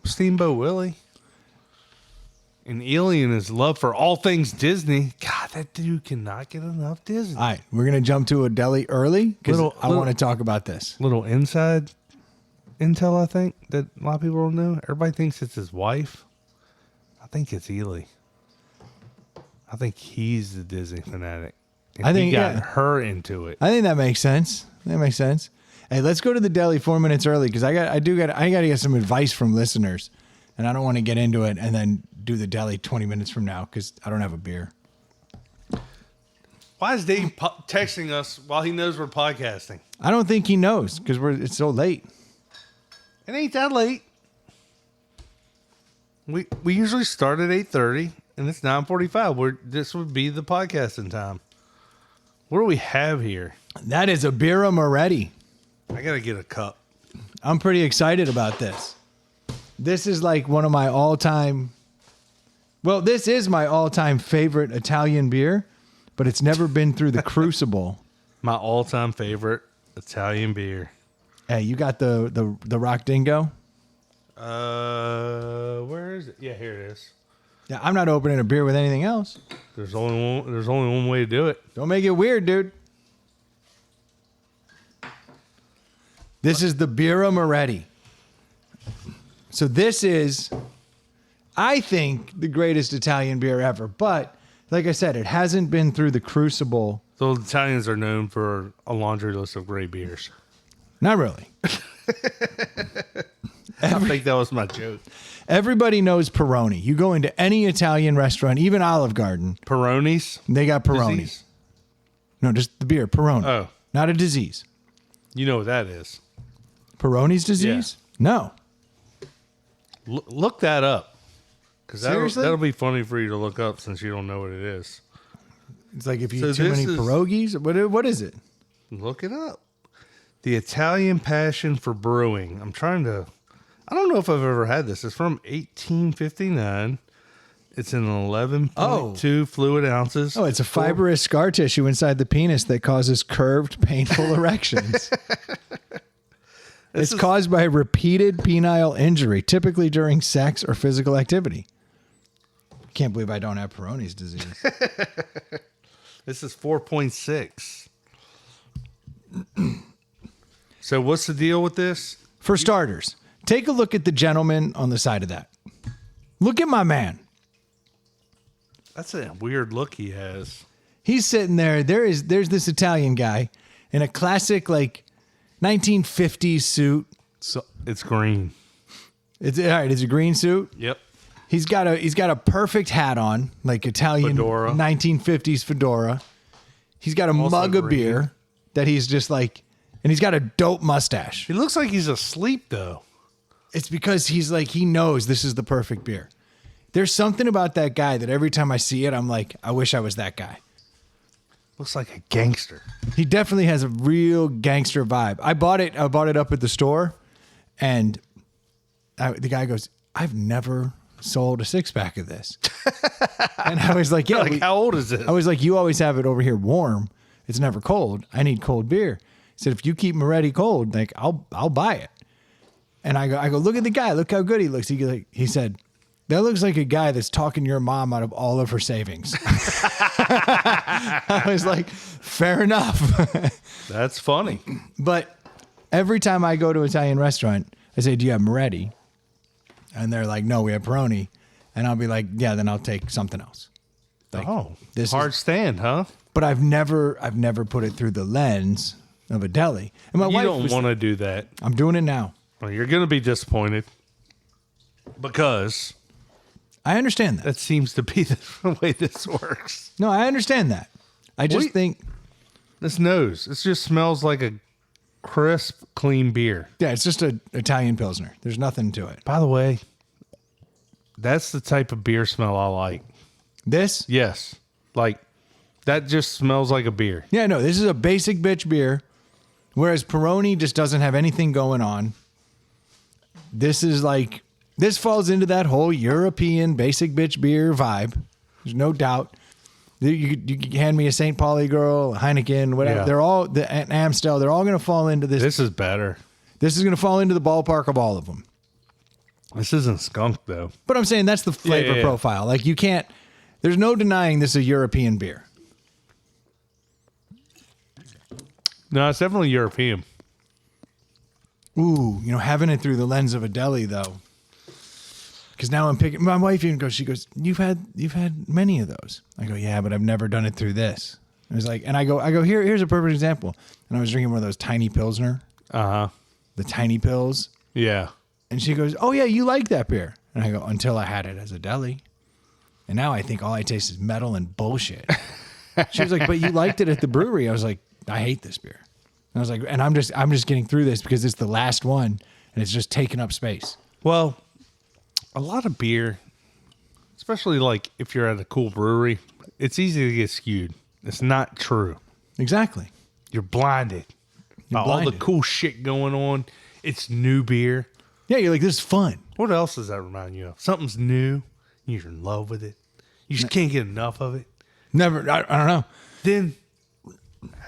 Steamboat Willie and Ely and his love for all things Disney. God, that dude cannot get enough Disney. All right, we're going to jump to a deli early because I want to talk about this. Little inside intel, I think, that a lot of people don't know. Everybody thinks it's his wife. I think it's Ely. I think he's the Disney fanatic. And I think he got her into it. I think that makes sense. That makes sense. Hey, let's go to the deli 4 minutes early because I got to get some advice from listeners, and I don't want to get into it and then do the deli 20 minutes from now because I don't have a beer. Why is Dave texting us while he knows we're podcasting? I don't think he knows because it's so late. It ain't that late. We usually start at 8:30 and it's 9:45. This would be the podcasting time. What do we have here? That is a Birra Moretti. I gotta get a cup. I'm pretty excited about this. This is like one of my all-time. Well, this is my all-time favorite Italian beer, but it's never been through the crucible. My all-time favorite Italian beer. Hey, you got the Rock Dingo? Where is it? Yeah, here it is. Yeah, I'm not opening a beer with anything else. There's only one way to do it. Don't make it weird, dude. This is the Birra Moretti. So this is, I think, the greatest Italian beer ever. But like I said, it hasn't been through the crucible. So Italians are known for a laundry list of great beers. Not really. I think that was my joke. Everybody knows Peroni. You go into any Italian restaurant, even Olive Garden, Peronis? they got Peroni. Disease? No, just the beer, Peroni. Oh. Not a disease. You know what that is. Peroni's disease? No. Look that up. Because Seriously? that'll be funny for you to look up since you don't know what it is. It's like if you So eat too many pierogies. What is it? Look it up. The Italian passion for brewing. I don't know if I've ever had this. It's from 1859. It's an 11.2 fluid ounces. Oh, it's a fibrous scar tissue inside the penis that causes curved, painful erections. It's caused by repeated penile injury, typically during sex or physical activity. Can't believe I don't have Peroni's disease. This is 4.6. So what's the deal with this? For starters, take a look at the gentleman on the side of that. Look at my man. That's a weird look he has. He's sitting there. There's this Italian guy in a classic like 1950s suit. So it's green. It's all right. It's a green suit. Yep. He's got a perfect hat on, like Italian Fedora. 1950s fedora. He's got a Also mug of green. beer that he's just like, and he's got a dope mustache. He looks like he's asleep though. It's because he's like, he knows this is the perfect beer. There's something about that guy that every time I see it, I'm like, I wish I was that guy. Looks like a gangster. He definitely has a real gangster vibe. I bought it up at the store, and the guy goes, I've never sold a 6-pack of this. And I was like, yeah. Like, how old is it? I was like, you always have it over here warm. It's never cold. I need cold beer. He said, if you keep Moretti cold, like I'll buy it. And I go, look at the guy. Look how good he looks. He said, that looks like a guy that's talking your mom out of all of her savings. I was like, fair enough. That's funny. But Every time I go to an Italian restaurant, I say, do you have Moretti? And they're like, no, we have Peroni. And I'll be like, yeah, then I'll take something else. Like, this hard stand, huh? But I've never put it through the lens of a deli. And my You wife don't want to do that. I'm doing it now. Well, you're going to be disappointed because I understand that. that seems to be the way this works. No, I understand that. I just think this nose, it just smells like a crisp, clean beer. yeah, it's just an Italian Pilsner. There's nothing to it. By the way, that's the type of beer smell I like. This? Yes. Like, that just smells like a beer. Yeah, no, this is a basic bitch beer, whereas Peroni just doesn't have anything going on. This is like, this falls into that whole European basic bitch beer vibe. There's no doubt. You could hand me a St. Pauli girl, a Heineken, whatever. Yeah. They're all, an Amstel, they're all going to fall into this. This is better. This is going to fall into the ballpark of all of them. This isn't skunk, though. But I'm saying that's the flavor yeah. profile. Like, you can't, there's no denying this is a European beer. No, it's definitely European. Ooh, having it through the lens of a deli though. Because now I'm picking. My wife even goes. She goes, "You've had many of those." I go, "Yeah, but I've never done it through this." It was like, and I go, here's a perfect example. And I was drinking one of those tiny Pilsner, the tiny pills, Yeah. and she goes, "Oh yeah, you like that beer?" And I go, "Until I had it as a deli, and now I think all I taste is metal and bullshit." She was like, "But you liked it at the brewery." I was like, "I hate this beer." And I was like, and I'm just getting through this because it's the last one and it's just taking up space. Well, a lot of beer, especially like if you're at a cool brewery, it's easy to get skewed. It's not true. Exactly. You're blinded by all the cool shit going on. It's new beer. Yeah, you're like, this is fun. What else does that remind you of? Something's new. You're in love with it. You just can't get enough of it. Never, I don't know. Then,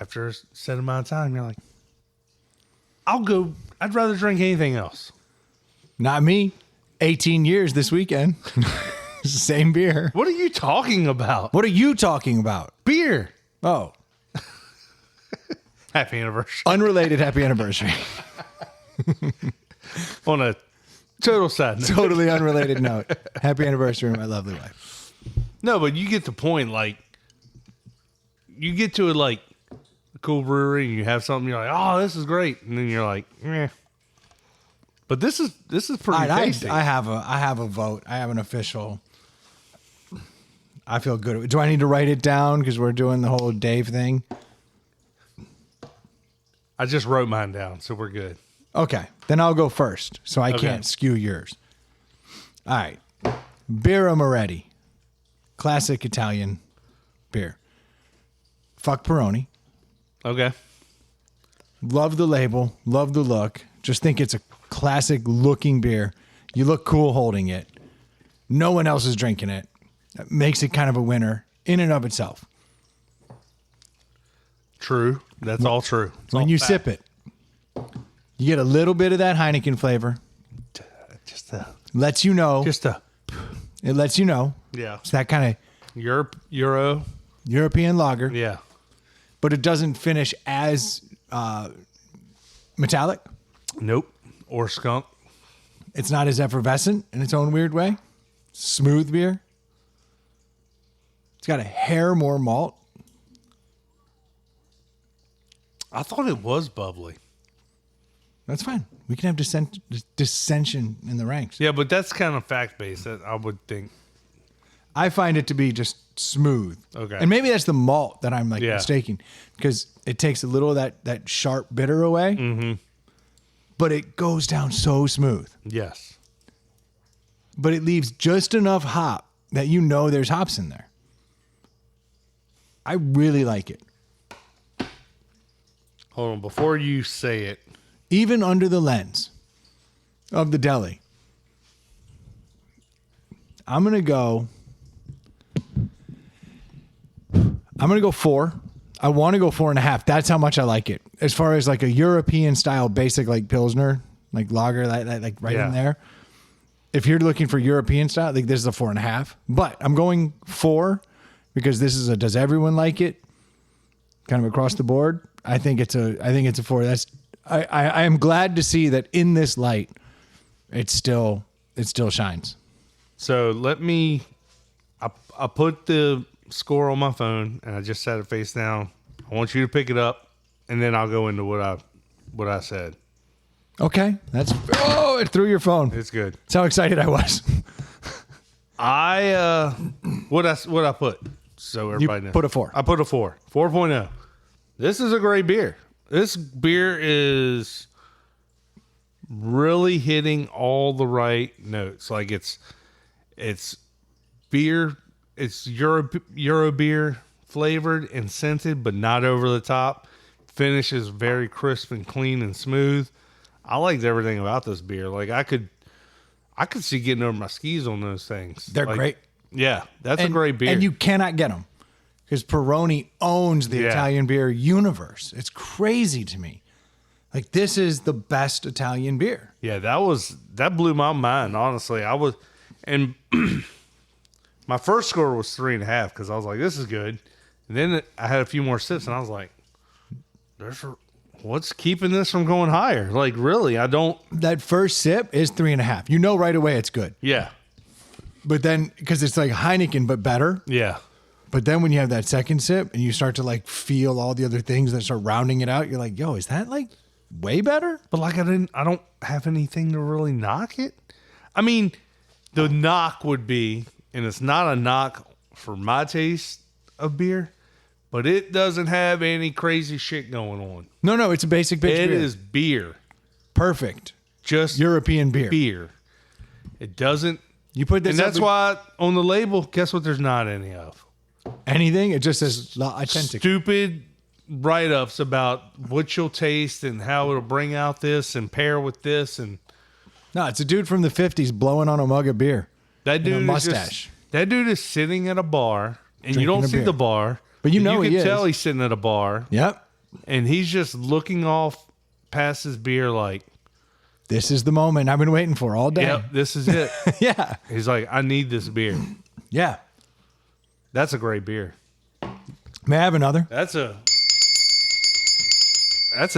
after a set amount of time, you're like, I'd rather drink anything else. Not me. 18 years this weekend. Same beer. What are you talking about? What are you talking about? Beer. Oh. Happy anniversary. Unrelated happy anniversary. On a total side note. Totally unrelated note. Happy anniversary, my lovely wife. No, but you get the point. Like, you get to a cool brewery and you have something, you're like, oh, this is great. And then you're like, eh. But this is pretty tasty. I have a vote. I have an official. I feel good. Do I need to write it down because we're doing the whole Dave thing? I just wrote mine down, so we're good. Okay, then I'll go first, so I can't skew yours. All right, Birra Moretti, classic Italian beer. Fuck Peroni. Okay. Love the label, love the look. Just think it's a classic looking beer. You look cool holding it. No one else is drinking it. That makes it kind of a winner in and of itself. True. That's all true. It's When all you fact. sip it, you get a little bit of that Heineken flavor. Lets you know. It lets you know. Yeah. It's that kind of Euro. European lager. Yeah. But it doesn't finish as metallic. Nope. Or skunk. It's not as effervescent in its own weird way. Smooth beer. It's got a hair more malt. I thought it was bubbly. That's fine. We can have dissension in the ranks. Yeah, but that's kind of fact-based, I would think. I find it to be just smooth. Okay. And maybe that's the malt that I'm mistaking, because it takes a little of that sharp bitter away. Mm-hmm. But it goes down so smooth. Yes. But it leaves just enough hop that you know there's hops in there. I really like it. Hold on. Before you say it. Even under the lens of the deli, I'm going to go 4. I want to go 4.5. That's how much I like it. As far as like a European style basic like Pilsner, like lager, like right in there. If you're looking for European style, I think this is a 4.5. But I'm going 4 because this is a does everyone like it? Kind of across the board. I think it's a 4. I am glad to see that in this light, it still shines. So I put the score on my phone and I just set it face down. I want you to pick it up and then I'll go into what I said. Okay. It threw your phone. It's good. That's how excited I was. What I put. So everybody knows. Put a 4. I put a 4. 4.0. This is a great beer. This beer is really hitting all the right notes. Like it's beer. It's Euro beer flavored and scented, but not over the top. Finish is very crisp and clean and smooth. I liked everything about this beer. Like I could see getting over my skis on those things. They're great. Yeah, that's a great beer. And you cannot get them because Peroni owns the Italian beer universe. It's crazy to me. Like this is the best Italian beer. Yeah, that blew my mind. Honestly, and my first score was 3.5 because I was like, this is good. And then I had a few more sips and I was like, what's keeping this from going higher? Like, really, I don't. That first sip is 3.5. You know right away it's good. Yeah. But then, because it's like Heineken, but better. Yeah. But then when you have that second sip and you start to like feel all the other things that start rounding it out, you're like, yo, is that like way better? But like, I don't have anything to really knock it. I mean, the knock would be, and it's not a knock for my taste of beer, but it doesn't have any crazy shit going on. No, it's a basic bitch beer. It is beer. Perfect. Just European beer. Beer. It doesn't. You put this and that's why on the label, guess what there's not any of? Anything? It just says authentic. Stupid write-ups about what you'll taste and how it'll bring out this and pair with this. And no, it's a dude from the 50s blowing on a mug of beer. That dude and a mustache. That dude is sitting at a bar and Drinking you don't a see beer. the bar. But you know you he can tell is. he's sitting at a bar. Yep. And he's just looking off past his beer like, this is the moment I've been waiting for all day. yep, this is it. Yeah. He's like, I need this beer. Yeah. That's a great beer. May I have another? That's a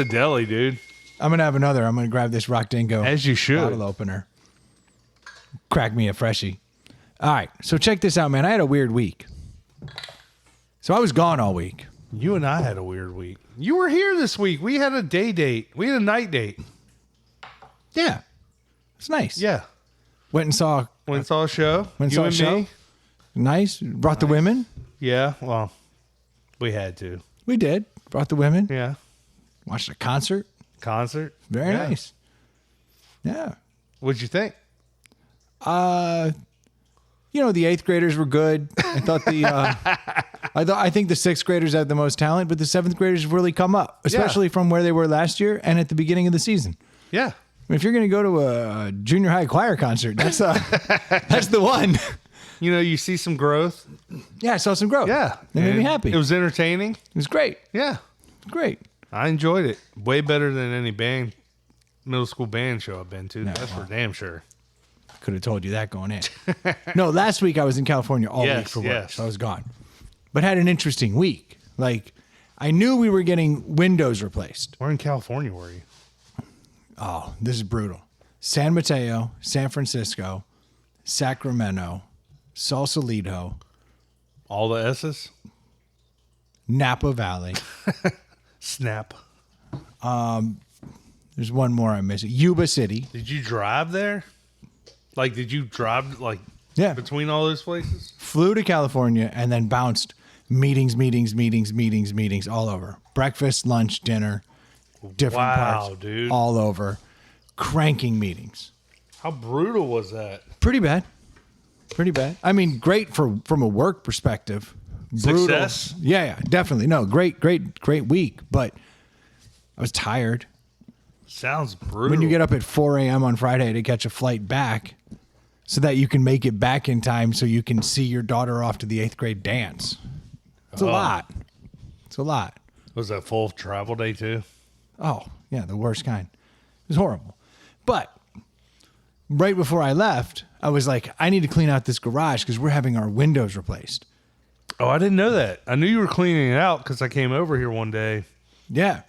deli, dude. I'm going to have another. I'm going to grab this Rock Dingo As you should. bottle opener. Crack me a freshie. All right. So check this out, man. I had a weird week. So I was gone all week. You and I had a weird week. You were here this week. We had a day date. We had a night date. Yeah. It's nice. Yeah. Went and saw a show. Went and You saw a and show. me. Nice. Brought the women. Yeah. Well, we had to. We did. Brought the women. Yeah. Watched a concert. Concert. Very Yeah. nice. Yeah. What'd you think? The 8th graders were good. I thought I think the 6th graders had the most talent, but the 7th graders have really come up, especially from where they were last year and at the beginning of the season. Yeah. I mean, if you're going to go to a junior high choir concert, that's the one. You see some growth. Yeah, I saw some growth. Yeah. It made me And happy. It was entertaining. It was great. Yeah. Great. I enjoyed it. Way better than any middle school band show I've been to. That's for damn sure. Could have told you that going in. No, last week I was in California all week for work, yes. so I was gone. But had an interesting week. Like, I knew we were getting windows replaced. Where in California were you? Oh, this is brutal. San Mateo, San Francisco, Sacramento, Sausalito, All the S's? Napa Valley. Snap. There's one more I'm missing. Yuba City. Did you drive there? Like, did you drive, Yeah. between all those places? Flew to California and then bounced meetings all over. Breakfast, lunch, dinner, different parts. Dude. All over. Cranking meetings. How brutal was that? Pretty bad. I mean, great from a work perspective. Brutal. Success? Yeah, definitely. No, great week, but I was tired. Sounds brutal. When you get up at 4 a.m. on Friday to catch a flight back so that you can make it back in time so you can see your daughter off to the 8th grade dance. It's a lot. Was that full travel day too? Oh, yeah, the worst kind. It was horrible. But right before I left, I was like, I need to clean out this garage because we're having our windows replaced. Oh, I didn't know that. I knew you were cleaning it out because I came over here one day. Yeah.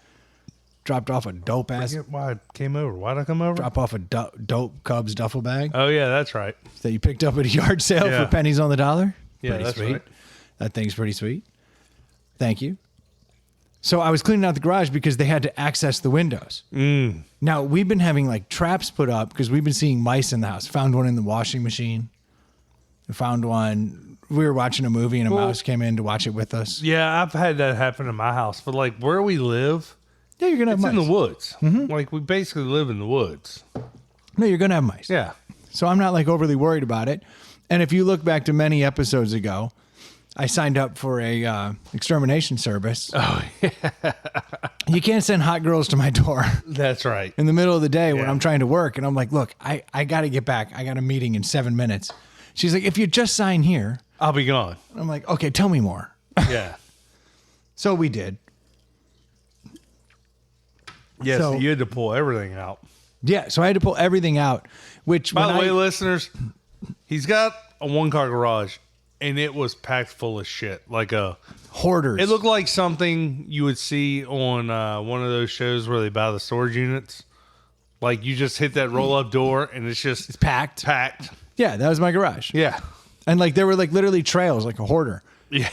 dropped off a dope ass. Forget why I came over. Why'd I come over? Drop off a dope Cubs duffel bag Oh yeah, that's right. that you picked up at a yard sale Yeah. for pennies on the dollar. Yeah, Pretty that's sweet. right. That thing's pretty sweet. Thank you. So I was cleaning out the garage because they had to access the windows. Now we've been having like traps put up because we've been seeing mice in the house. Found one in the washing machine. Found one. We were watching a movie and a mouse came in to watch it with us. Yeah, I've had that happen in my house. But like where we live, Yeah, you're gonna have it's mice. in the woods. Like we basically live in the woods. No, you're gonna have mice. Yeah. So I'm not like overly worried about it. And if you look back to many episodes ago, I signed up for a extermination service. Oh yeah, You can't send hot girls to my door that's right. in the middle of the day when Yeah. I'm trying to work. And I'm like, look, I got to get back. I got a meeting in 7 minutes. She's like, if you just sign here. I'll be gone. I'm like, okay, tell me more. Yeah. So we did. Yeah, so So- you had to pull everything out. Yeah. So I had to pull everything out, which By when the way, I, listeners, he's got a 1-car garage, and it was packed full of shit. Like hoarders. it looked like something you would see on one of those shows where they buy the storage units. Like you just hit that roll-up door, and it's just packed. packed. Yeah, that was my garage. Yeah. And like there were like literally trails, like a hoarder. Yeah.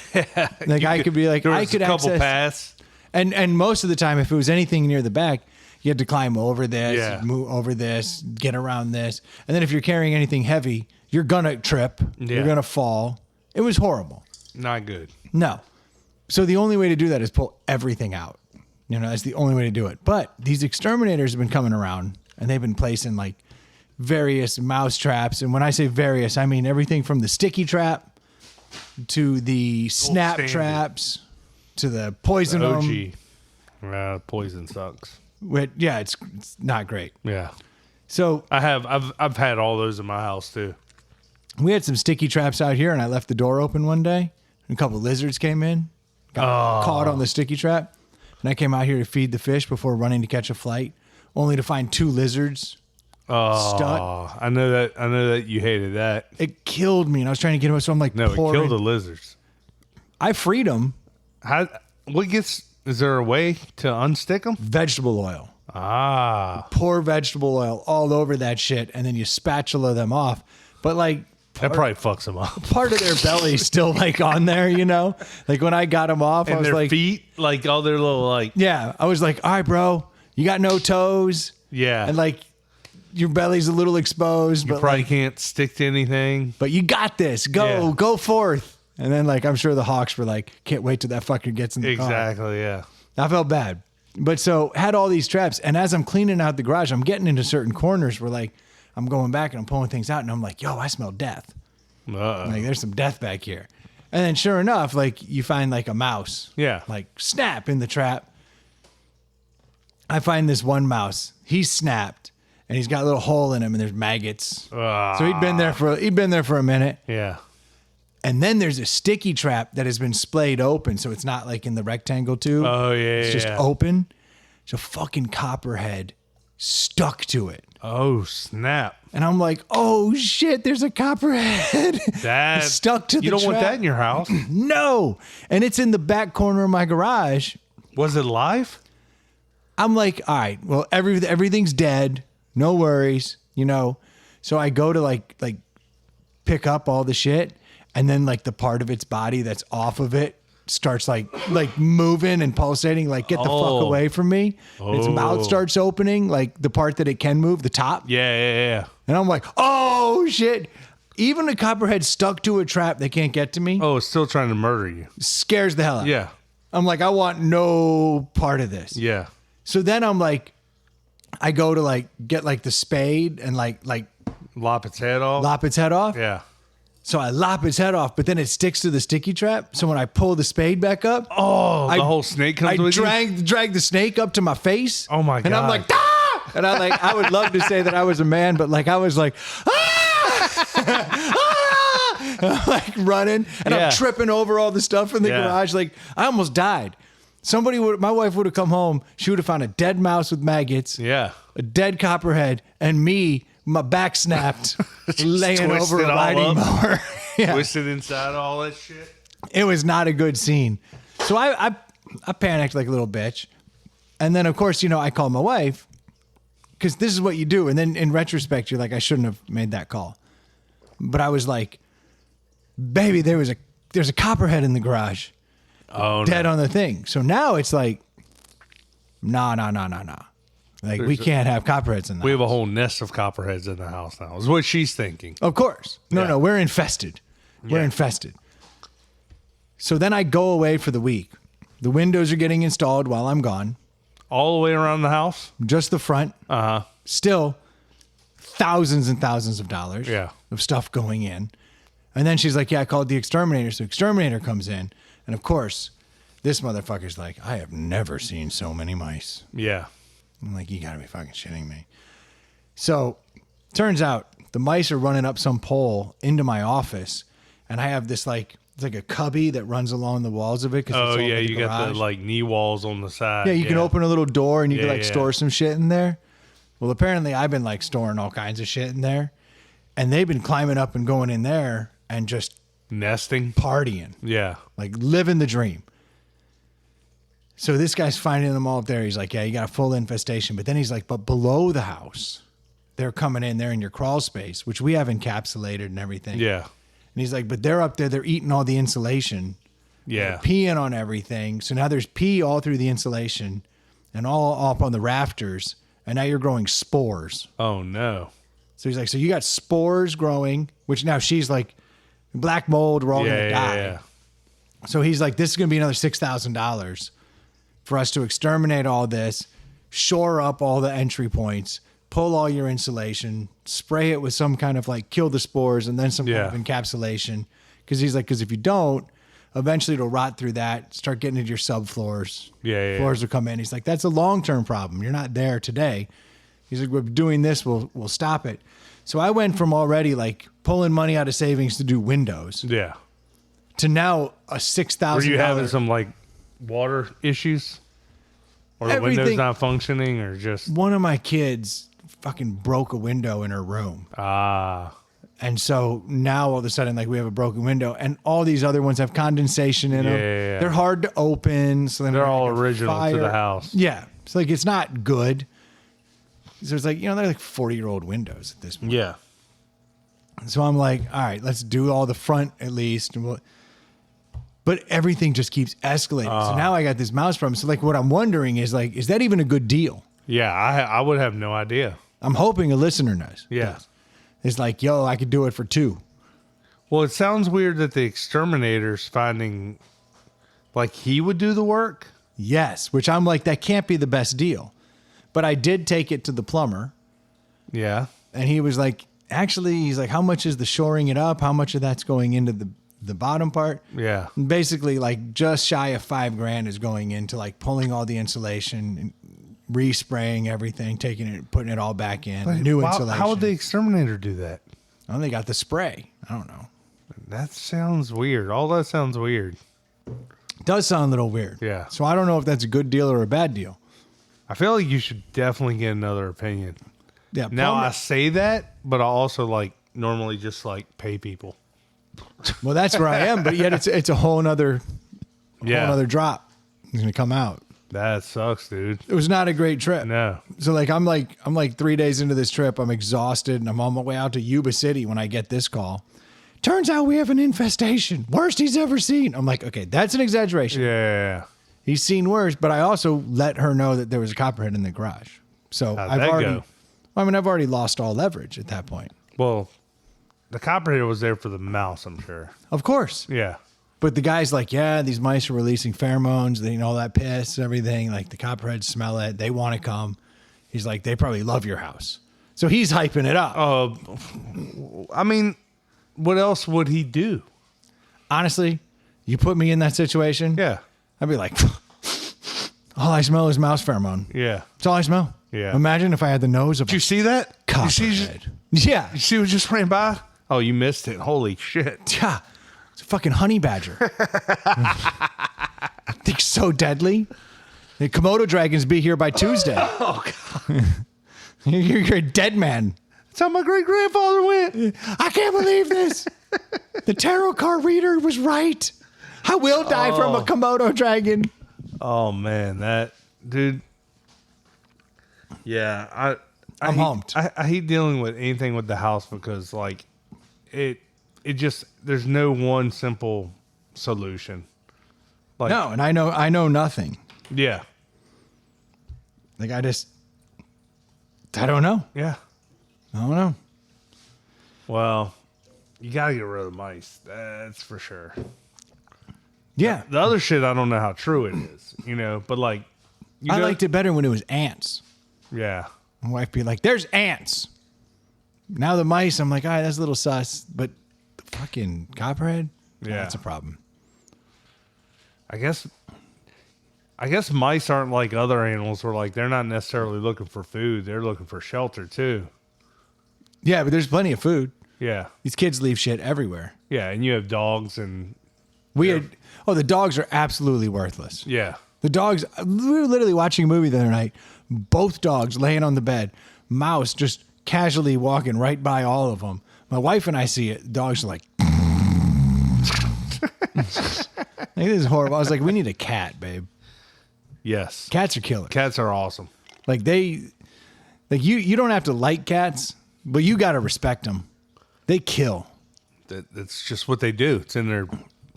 Like I could be like, There was I could a couple access. paths. And most of the time, if it was anything near the back, you had to climb over this, Yeah. move over this, get around this. And then if you're carrying anything heavy, you're going to trip. Yeah. You're going to fall. It was horrible. Not good. No. So the only way to do that is pull everything out. You know, that's the only way to do it. But these exterminators have been coming around and they've been placing like various mouse traps. And when I say various, I mean everything from the sticky trap to the snap standard. traps to the poison OG. Poison sucks. Yeah, it's not great. Yeah. So I've had all those in my house too. we had some sticky traps out here, and I left the door open one day, and a couple of lizards came in, got caught on the sticky trap, and I came out here to feed the fish before running to catch a flight, only to find 2 lizards stuck. I know that you hated that. It killed me, and I was trying to get them, so I'm like, No, it pouring. killed the lizards. I freed them. Is there a way to unstick them? Vegetable oil. That Pour vegetable oil all over that shit, and then you spatula them off. But like, probably fucks them up. part of their belly's still like on there, you know? Like when I got them off, I And was their like, feet, like all their little like, yeah, I was like, all right, bro, you got no toes. yeah. And like your belly's a little exposed, you but probably like, can't stick to anything. but you got this. Yeah. Go forth. And then like I'm sure the Hawks were like, can't wait till that fucker gets in the car. Exactly. Yeah. I felt bad. But so had all these traps, and as I'm cleaning out the garage, I'm getting into certain corners where like I'm going back and I'm pulling things out, and I'm like, yo, I smell death. Like there's some death back here. And then sure enough, like you find like a mouse. Yeah. Like snap in the trap. I find this one mouse. He's snapped and he's got a little hole in him and there's maggots. So he'd been there for a minute. Yeah. And then there's a sticky trap that has been splayed open, so it's not like in the rectangle tube. Oh yeah. It's just open. There's a fucking copperhead stuck to it. Oh snap! And I'm like, oh shit, there's a copperhead That stuck to the You don't want trap. that in your house. No. And it's in the back corner of my garage. Was it live? I'm like, all right, well, everything's dead. No worries, you know. So I go to like pick up all the shit, and then like the part of its body that's off of it starts like moving and pulsating, like get the fuck away from me. Its mouth starts opening, like the part that it can move, the top. Yeah. And I'm like, oh shit. Even a copperhead stuck to a trap that can't get to me Oh, it's still trying to murder you. scares the hell out. Yeah. I'm like, I want no part of this. Yeah. So then I'm like, I go to like get like the spade and like Lop its head off. lop its head off. Yeah. So I lop its head off, but then it sticks to the sticky trap. So when I pull the spade back up, Oh, the whole snake comes I with you? drag the snake up to my face. Oh my And I'm God. like, ah! And I would love to say that I was a man, but like I was like, ah! Ah! I'm like running, and Yeah. I'm tripping over all the stuff in the Yeah. garage. Like I almost died. My wife would have come home. She would have found a dead mouse with maggots, Yeah. a dead copperhead, and me, my back snapped, laying over twisted a all riding up. mower. Yeah. Twisted inside all that shit. It was not a good scene. So I panicked like a little bitch. And then, of course, I called my wife because this is what you do. And then in retrospect, you're like, I shouldn't have made that call. But I was like, baby, there's a copperhead in the garage. Oh, dead on the thing. So now it's like, nah. Like, we can't have copperheads in the house. We have a whole nest of copperheads in the house now, is what she's thinking. Of course. No, we're infested. We're infested. So then I go away for the week. The windows are getting installed while I'm gone. All the way around the house? Just the front. Uh-huh. Still thousands and thousands of dollars of stuff going in. And then she's like, yeah, I called the exterminator. So exterminator comes in. And of course, this motherfucker's like, I have never seen so many mice. Yeah. I'm like, you gotta be fucking shitting me. So turns out the mice are running up some pole into my office. And I have this it's like a cubby that runs along the walls of it. Oh, yeah, you got the knee walls on the side. Yeah, you can open a little door and you can store some shit in there. Well, apparently I've been storing all kinds of shit in there. And they've been climbing up and going in there and just nesting, partying. Yeah. Like living the dream. So this guy's finding them all up there. He's like, yeah, you got a full infestation. But then he's like, but below the house, they're coming in there in your crawl space, which we have encapsulated and everything. Yeah. And he's like, but they're up there. They're eating all the insulation. Yeah. They're peeing on everything. So now there's pee all through the insulation and all up on the rafters. And now you're growing spores. Oh, no. So he's like, so you got spores growing, which now she's like, black mold, we're all going to die. Yeah. So he's like, this is going to be another $6,000 for us to exterminate all this, shore up all the entry points, pull all your insulation, spray it with some kind of kill the spores and then some kind of encapsulation. Because he's like, because if you don't, eventually it'll rot through that, start getting into your subfloors. Floors will come in. He's like, that's a long-term problem. You're not there today. He's like, we're doing this, we'll stop it. So I went from already pulling money out of savings to do windows. Yeah. To now a $6,000. Were you having some water issues? Or the windows not functioning or just. One of my kids fucking broke a window in her room. Ah. And so now all of a sudden we have a broken window and all these other ones have condensation in them. Yeah. They're hard to open. So then they're all original to the house. Yeah. It's it's not good. So it's they're 40-year-old windows at this point. Yeah. So I'm like, all right, let's do all the front at least. But everything just keeps escalating. So now I got this mouse problem. So what I'm wondering is is that even a good deal? Yeah, I would have no idea. I'm hoping a listener knows. Yeah. It's yo, I could do it for $2. Well, it sounds weird that the exterminator's finding he would do the work. Yes, which I'm that can't be the best deal. But I did take it to the plumber. Yeah. And he was actually, he's how much is the shoring it up? How much of that's going into the bottom part? Yeah. And basically, just shy of $5,000 is going into pulling all the insulation, and respraying everything, taking it, putting it all back in, new insulation. How would the exterminator do that? Oh, they got the spray. I don't know. That sounds weird. All that sounds weird. It does sound a little weird. Yeah. So I don't know if that's a good deal or a bad deal. I feel like you should definitely get another opinion. Yeah. Now I say that, but I also normally just pay people. Well, that's where I am, but yet it's a whole nother drop. It's gonna come out. That sucks, dude. It was not a great trip. No. So I'm 3 days into this trip. I'm exhausted and I'm on my way out to Yuba City when I get this call. Turns out we have an infestation. Worst he's ever seen. I'm like, okay, that's an exaggeration. Yeah. He's seen worse, but I also let her know that there was a copperhead in the garage. So I've already lost all leverage at that point. Well, the copperhead was there for the mouse, I'm sure. Of course. Yeah. But the guy's yeah, these mice are releasing pheromones, all that piss and everything. The copperheads smell it. They want to come. He's they probably love your house. So he's hyping it up. I mean, what else would he do? Honestly, you put me in that situation. Yeah. I'd be all I smell is mouse pheromone. Yeah. That's all I smell. Yeah. Imagine if I had the nose of Did you see that? copperhead. Yeah. You see what just ran by? Oh, you missed it. Holy shit. Yeah. It's a fucking honey badger. They're so deadly. The Komodo dragons be here by Tuesday. Oh, God. You're a dead man. That's how my great-grandfather went. I can't believe this. The tarot card reader was right. I will die from a Komodo dragon. Oh, man. Dude, Yeah, I'm humped. I hate dealing with anything with the house because like it just there's no one simple solution. Like, No, and I know nothing. Yeah. Like I don't know. Yeah. I don't know. Well, you gotta get rid of the mice. That's for sure. Yeah. The other shit, I don't know how true it is, but like, I liked it better when it was ants. Yeah. My wife be like, there's ants. Now the mice, I'm like, all right, that's a little sus, but the fucking copperhead? Yeah. That's a problem. I guess mice aren't like other animals where like they're not necessarily looking for food. They're looking for shelter too. Yeah, but there's plenty of food. Yeah. These kids leave shit everywhere. Yeah. And you have dogs and. The dogs are absolutely worthless. Yeah. The dogs, we were literally watching a movie the other night. Both dogs laying on the bed. Mouse just casually walking right by all of them. My wife and I see it. Dogs are like, this is horrible. I was like, we need a cat, babe. Yes. Cats are killers. Cats are awesome. Like you don't have to like cats, but you got to respect them. They kill. That's just what they do. It's in their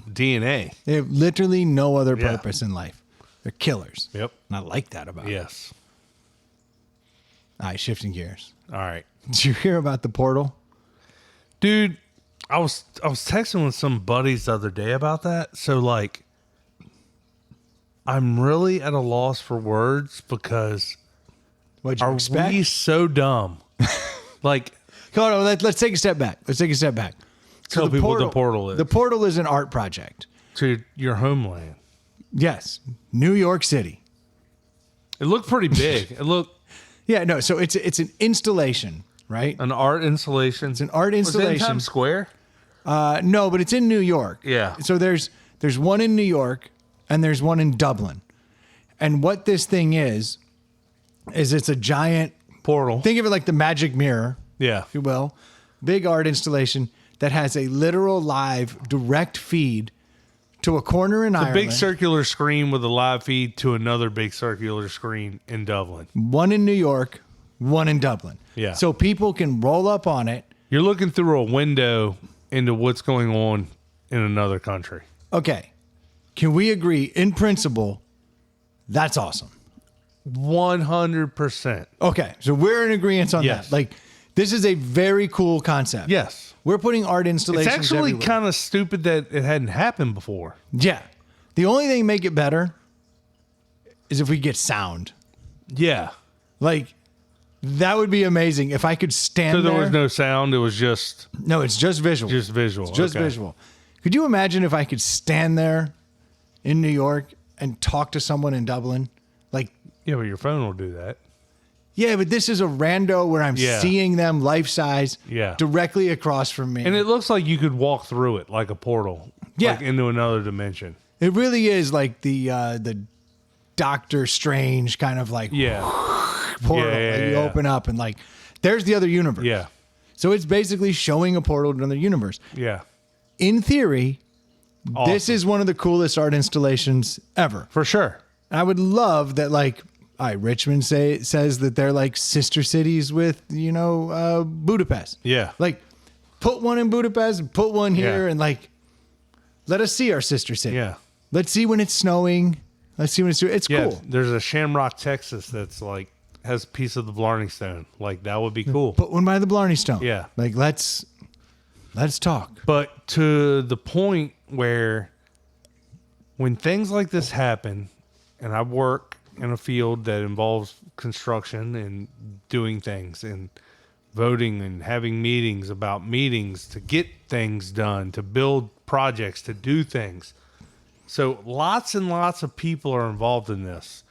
DNA. They have literally no other purpose in life. They're killers. Yep. And I like that about them. Yes. All right, shifting gears. All right. Did you hear about the portal? Dude, I was texting with some buddies the other day about that. So like I'm really at a loss for words because What'd you are expect? we so dumb? Like, Hold on, let's take a step back. tell people what the portal is. The portal is an art project. To your homeland. Yes, New York City. It looked pretty big. It looked Yeah, no. So it's an installation, right? an art installation. It's an art Was it in installation. Times Square? No, but it's in New York. Yeah. So there's one in New York and there's one in Dublin. And what this thing is it's a giant Portal. Think of it like the magic mirror, Yeah. if you will. Big art installation that has a literal live direct feed to a corner in A Ireland. big circular screen with a live feed to another big circular screen in Dublin. One in New York, one in Dublin. Yeah. So people can roll up on it. You're looking through a window into what's going on in another country. Okay. Can we agree in principle? That's awesome. 100%. Okay. So we're in agreement on Yes. that. Like, this is a very cool concept. Yes. We're putting art installations It's actually everywhere. kind of stupid that it hadn't happened before. Yeah. The only thing make it better is if we get sound. Yeah. Like, that would be amazing if I could stand So there there. was no sound. It was just No, it's just visual. visual. It's just Okay. visual. Could you imagine if I could stand there in New York and talk to someone in Dublin? Like, Yeah, but your phone will do that. yeah, but this is a rando where I'm Yeah. seeing them life size Yeah. directly across from me. And it looks like you could walk through it like a portal. Yeah. Like into another dimension. It really is like the Doctor Strange kind of like Yeah. portal. Yeah, Like you yeah. open up and like, there's the other universe. Yeah. So it's basically showing a portal to another universe. Yeah. In theory, this Awesome. is one of the coolest art installations ever. For sure. I would love that, like, all right, Richmond says that they're like sister cities with, Budapest. Yeah. Like, put one in Budapest and put one here Yeah. and, like, let us see our sister city. Yeah. Let's see when it's snowing. Let's see when it's Yeah. cool. There's a Shamrock, Texas that's like has a piece of the Blarney Stone. Like that would be cool. Put one by the Blarney Stone. Yeah. Like, let's talk. But to the point where when things like this happen, and I work in a field that involves construction and doing things and voting and having meetings about meetings to get things done, to build projects, to do things. So lots and lots of people are involved in this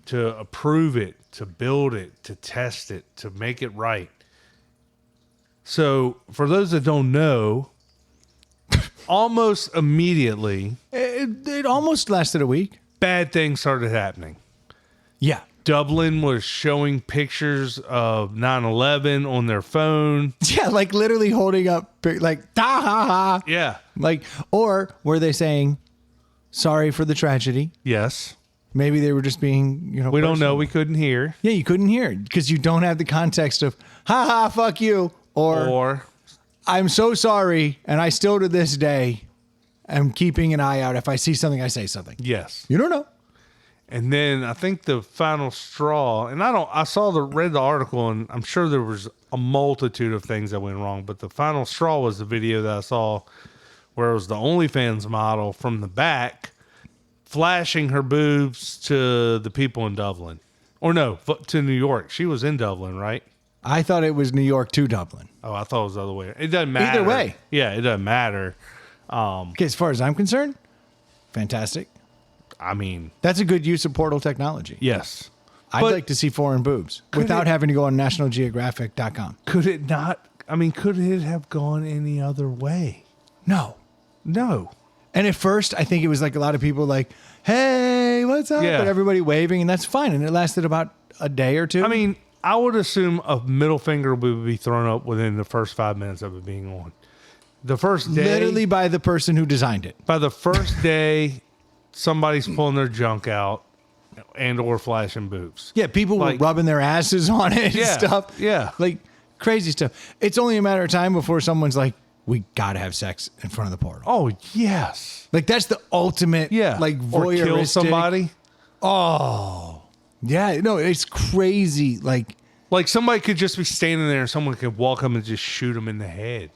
to approve it, to build it, to test it, to make it right. So for those that don't know, almost immediately, It almost lasted a week. bad things started happening. Yeah. Dublin was showing pictures of 9/11 on their phone. Yeah, like literally holding up, like, da ha ha. Yeah. Like, or were they saying, sorry for the tragedy? Yes. Maybe they were just being, We don't know. personal. We couldn't hear. Yeah, you couldn't hear it because you don't have the context of, ha ha, fuck you. Or I'm so sorry. And I still to this day am keeping an eye out. If I see something, I say something. Yes. You don't know. And then I think the final straw, and read the article, and I'm sure there was a multitude of things that went wrong, but the final straw was the video that I saw where it was the OnlyFans model from the back flashing her boobs to the people in Dublin. Or no, to New York. She was in Dublin, right? I thought it was New York to Dublin. Oh, I thought it was the other way. It doesn't matter. Either way. Yeah, it doesn't matter. Okay, as far as I'm concerned, fantastic. I mean, That's a good use of portal technology. yes. I'd But like to see foreign boobs without having to go on nationalgeographic.com. could it not? I mean, could it have gone any other way? No. No. And at first, I think it was like a lot of people like, hey, what's up? Yeah. And everybody waving, and that's fine. And it lasted about a day or two. I mean, I would assume a middle finger would be thrown up within the first 5 minutes of it being on. The first day, literally by the person who designed it. by the first day, somebody's pulling their junk out and or flashing boobs. Yeah, people were rubbing their asses on it Yeah, and stuff. yeah. Like crazy stuff. It's only a matter of time before someone's like, we got to have sex in front of the portal. Oh, yes. Like that's the ultimate, Yeah. like Or voyeuristic. kill somebody. Oh, yeah. No, it's crazy. Like Somebody could just be standing there and someone could walk up and just shoot them in the head.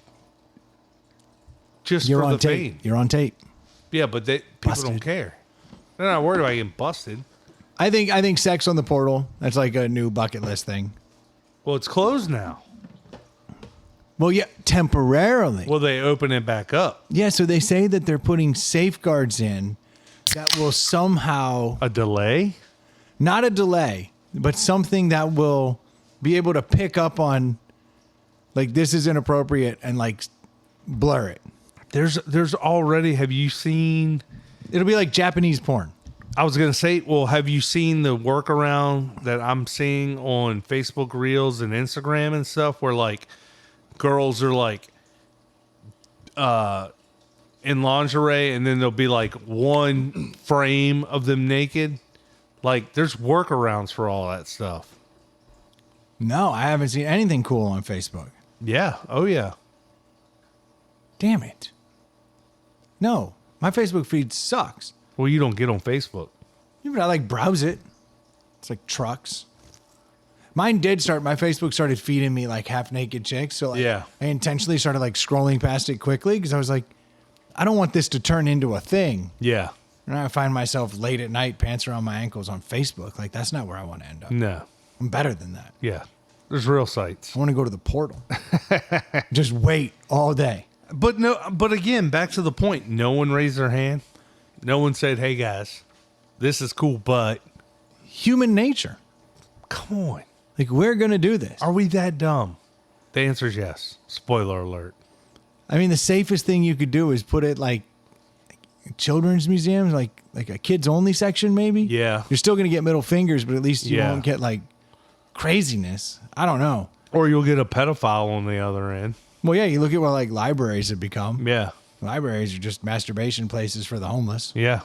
Just you're for on the tape. pain. You're on tape. Yeah, but people Busted. don't care. They're not worried about getting busted. I think sex on the portal, that's like a new bucket list thing. Well, it's closed now. Well, yeah, temporarily. Will they open it back up? Yeah, so they say that they're putting safeguards in that will somehow, A delay? not a delay, but something that will be able to pick up on, like, this is inappropriate and, like, blur it. There's already, have you seen, It'll be like Japanese porn. I was going to say, well, have you seen the workaround that I'm seeing on Facebook Reels and Instagram and stuff where, like, girls are, like, in lingerie and then there'll be, like, one frame of them naked? Like, there's workarounds for all that stuff. No, I haven't seen anything cool on Facebook. Yeah. Oh, yeah. Damn it. No, my Facebook feed sucks. Well, you don't get on Facebook. Yeah, but I like browse it. It's like trucks. Mine did start. My Facebook started feeding me like half naked chicks. So like, Yeah. I intentionally started like scrolling past it quickly because I was like, I don't want this to turn into a thing. Yeah. And I find myself late at night, pants around my ankles on Facebook. Like that's not where I want to end up. No. I'm better than that. Yeah. There's real sites. I want to go to the portal. Just wait all day. But again, back to the point. No one raised their hand. No one said, "Hey guys, this is cool," but Human nature. come on. Like we're gonna do this. Are we that dumb? The answer is yes. Spoiler alert. I mean, the safest thing you could do is put it like children's museums, like a kids only section, maybe. Yeah. You're still gonna get middle fingers, but at least you Yeah. won't get like craziness. I don't know. Or you'll get a pedophile on the other end. Well, yeah, you look at what like libraries have become. Yeah. Libraries are just masturbation places for the homeless. Yeah.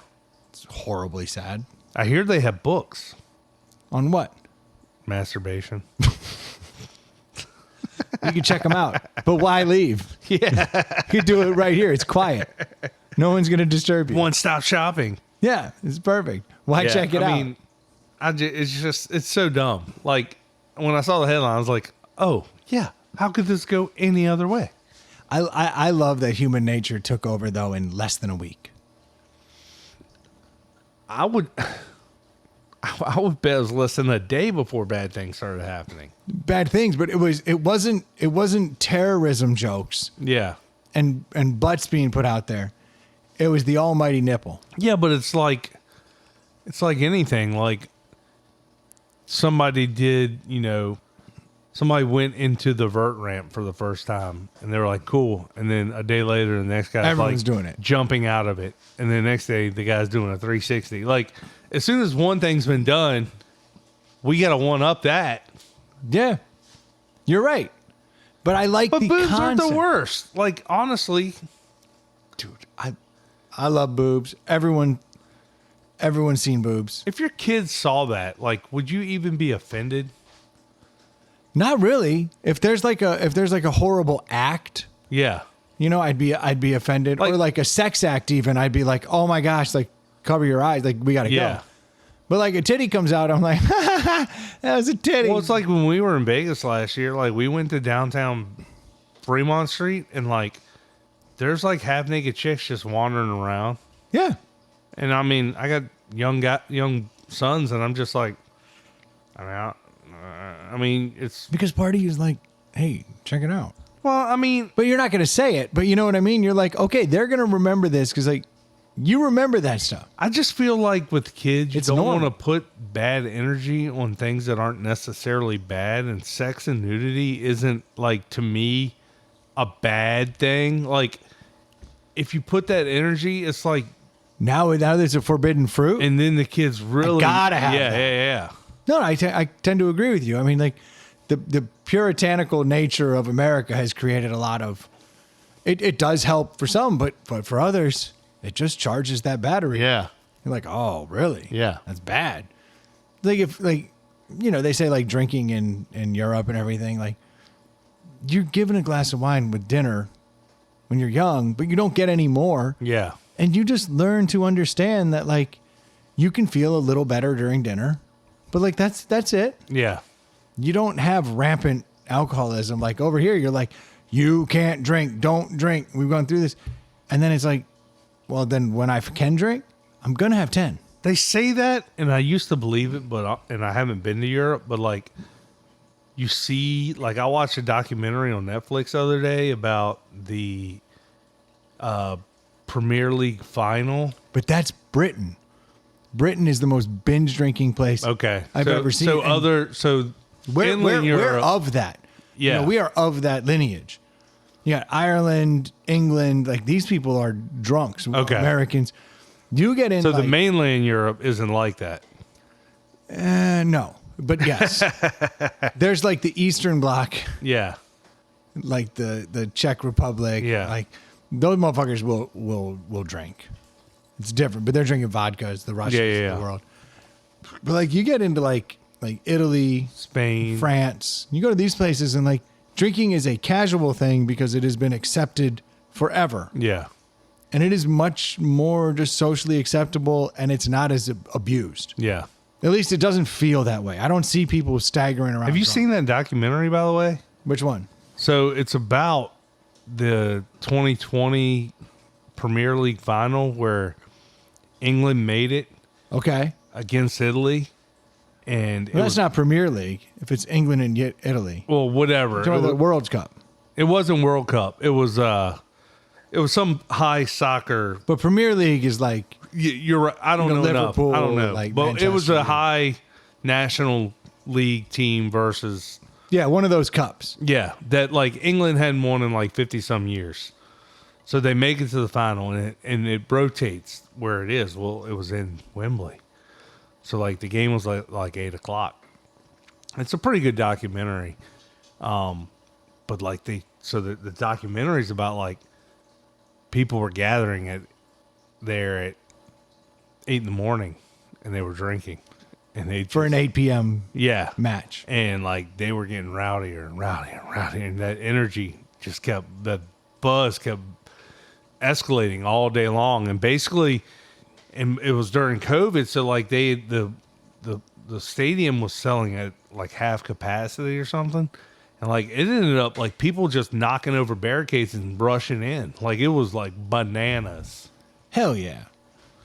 It's horribly sad. I hear they have books. On what? Masturbation. You can check them out, but why leave? Yeah. You do it right here. It's quiet. No one's gonna disturb you. One-stop shopping. Yeah, it's perfect. Why Yeah, check it out? I mean, it's so dumb. Like when I saw the headline, I was like, "Oh, yeah. How could this go any other way?" I love that human nature took over though in less than a week. I would bet it was less than a day before bad things started happening. Bad things, but it wasn't terrorism jokes Yeah. and butts being put out there. It was the almighty nipple. Yeah, but it's like anything. Like somebody somebody went into the vert ramp for the first time and they were like, cool. And then a day later, the next guy's Everyone's like doing it. jumping out of it. And then the next day, the guy's doing a 360. Like as soon as one thing's been done, we got to one up that. Yeah, you're right. But I like But the boobs concept. aren't the worst. Like honestly, Dude, I love boobs. Everyone Everyone's seen boobs. If your kids saw that, like, would you even be offended? Not really. If there's like a horrible act, Yeah. you know, I'd be offended. Like- or like a sex act even, I'd be like, oh my gosh, like cover your eyes, like we gotta Yeah. go. But like a titty comes out, I'm like, that was a titty. Well, it's like when we were in Vegas last year, like we went to downtown Fremont Street and like there's like half naked chicks just wandering around. Yeah. And I mean, I got young sons and I'm just like, I mean, it's, Because party is like, hey, check it out. well, I mean, But you're not going to say it. But you know what I mean? You're like, okay, they're going to remember this because, like, you remember that stuff. I just feel like with kids, you It's don't normal. want to put bad energy on things that aren't necessarily bad. And sex and nudity isn't, like, to me, a bad thing. Like, if you put that energy, it's like, Now there's a forbidden fruit. and then the kids really gotta have yeah, that. yeah. No, I tend to agree with you. I mean, like, the puritanical nature of America has created a lot of. It does help for some, but for others, it just charges that battery. Yeah. You're like, oh, really? Yeah. That's bad. Like if they say like drinking in Europe and everything, like you're given a glass of wine with dinner when you're young, but you don't get any more. Yeah. And you just learn to understand that like you can feel a little better during dinner, but like that's it. Yeah. You don't have rampant alcoholism. Like over here, you're like, you can't drink, don't drink. We've gone through this. And then it's like, well, then when I can drink, I'm going to have 10. They say that, and I used to believe it, and I haven't been to Europe, but like, you see, like I watched a documentary on Netflix the other day about the Premier League final. But that's Britain. Britain is the most binge drinking place Okay. I've ever seen. So And we're Finland, Europe. of that. Yeah. You know, we are of that lineage. You got Ireland, England, like these people are drunks. Okay. Americans. You get in So like, the mainland Europe isn't like that. no, but yes. There's like the Eastern Bloc, Yeah. like the Czech Republic. Yeah. Like those motherfuckers will drink. It's different, but they're drinking vodka. It's the Russians Yeah. of the world. But like you get into like Italy, Spain. France. You go to these places and like drinking is a casual thing because it has been accepted forever. Yeah. And it is much more just socially acceptable and it's not as abused. Yeah. At least it doesn't feel that way. I don't see people staggering around. Have you drunk. seen that documentary, by the way? Which one? So it's about the 2020 Premier League final where England made it Okay. against Italy. And Well, that's not Premier League if it's England and yet Italy. well, whatever. It's the World Cup. It wasn't World Cup. It was some high soccer. But Premier League is like, You're right. I don't You know, know enough. I Liverpool, don't know. like But it was Manchester. a high National League team versus yeah, one of those cups. that like England hadn't won in like 50 some years. So they make it to the final and it rotates where it is. Well, it was in Wembley. So like the game was like 8:00. It's a pretty good documentary. But like the documentary is about like people were gathering there at 8 a.m. and they were drinking and they For an 8 p.m. yeah. match. And like they were getting rowdier and rowdier and rowdier, and that energy just the buzz kept escalating all day long. And basically, and it was during COVID, so like the stadium was selling at like half capacity or something, and like it ended up like people just knocking over barricades and rushing in, like it was like bananas. Hell yeah.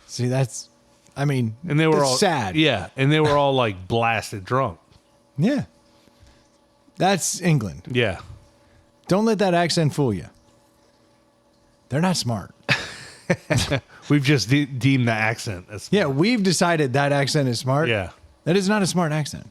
See, that's, I mean, And they were it's all sad. yeah, and they were all like blasted drunk. Yeah. That's England. Yeah. Don't let that accent fool you. They're not smart. We've just deemed the accent as Yeah, we've decided that accent is smart. yeah. That is not a smart accent.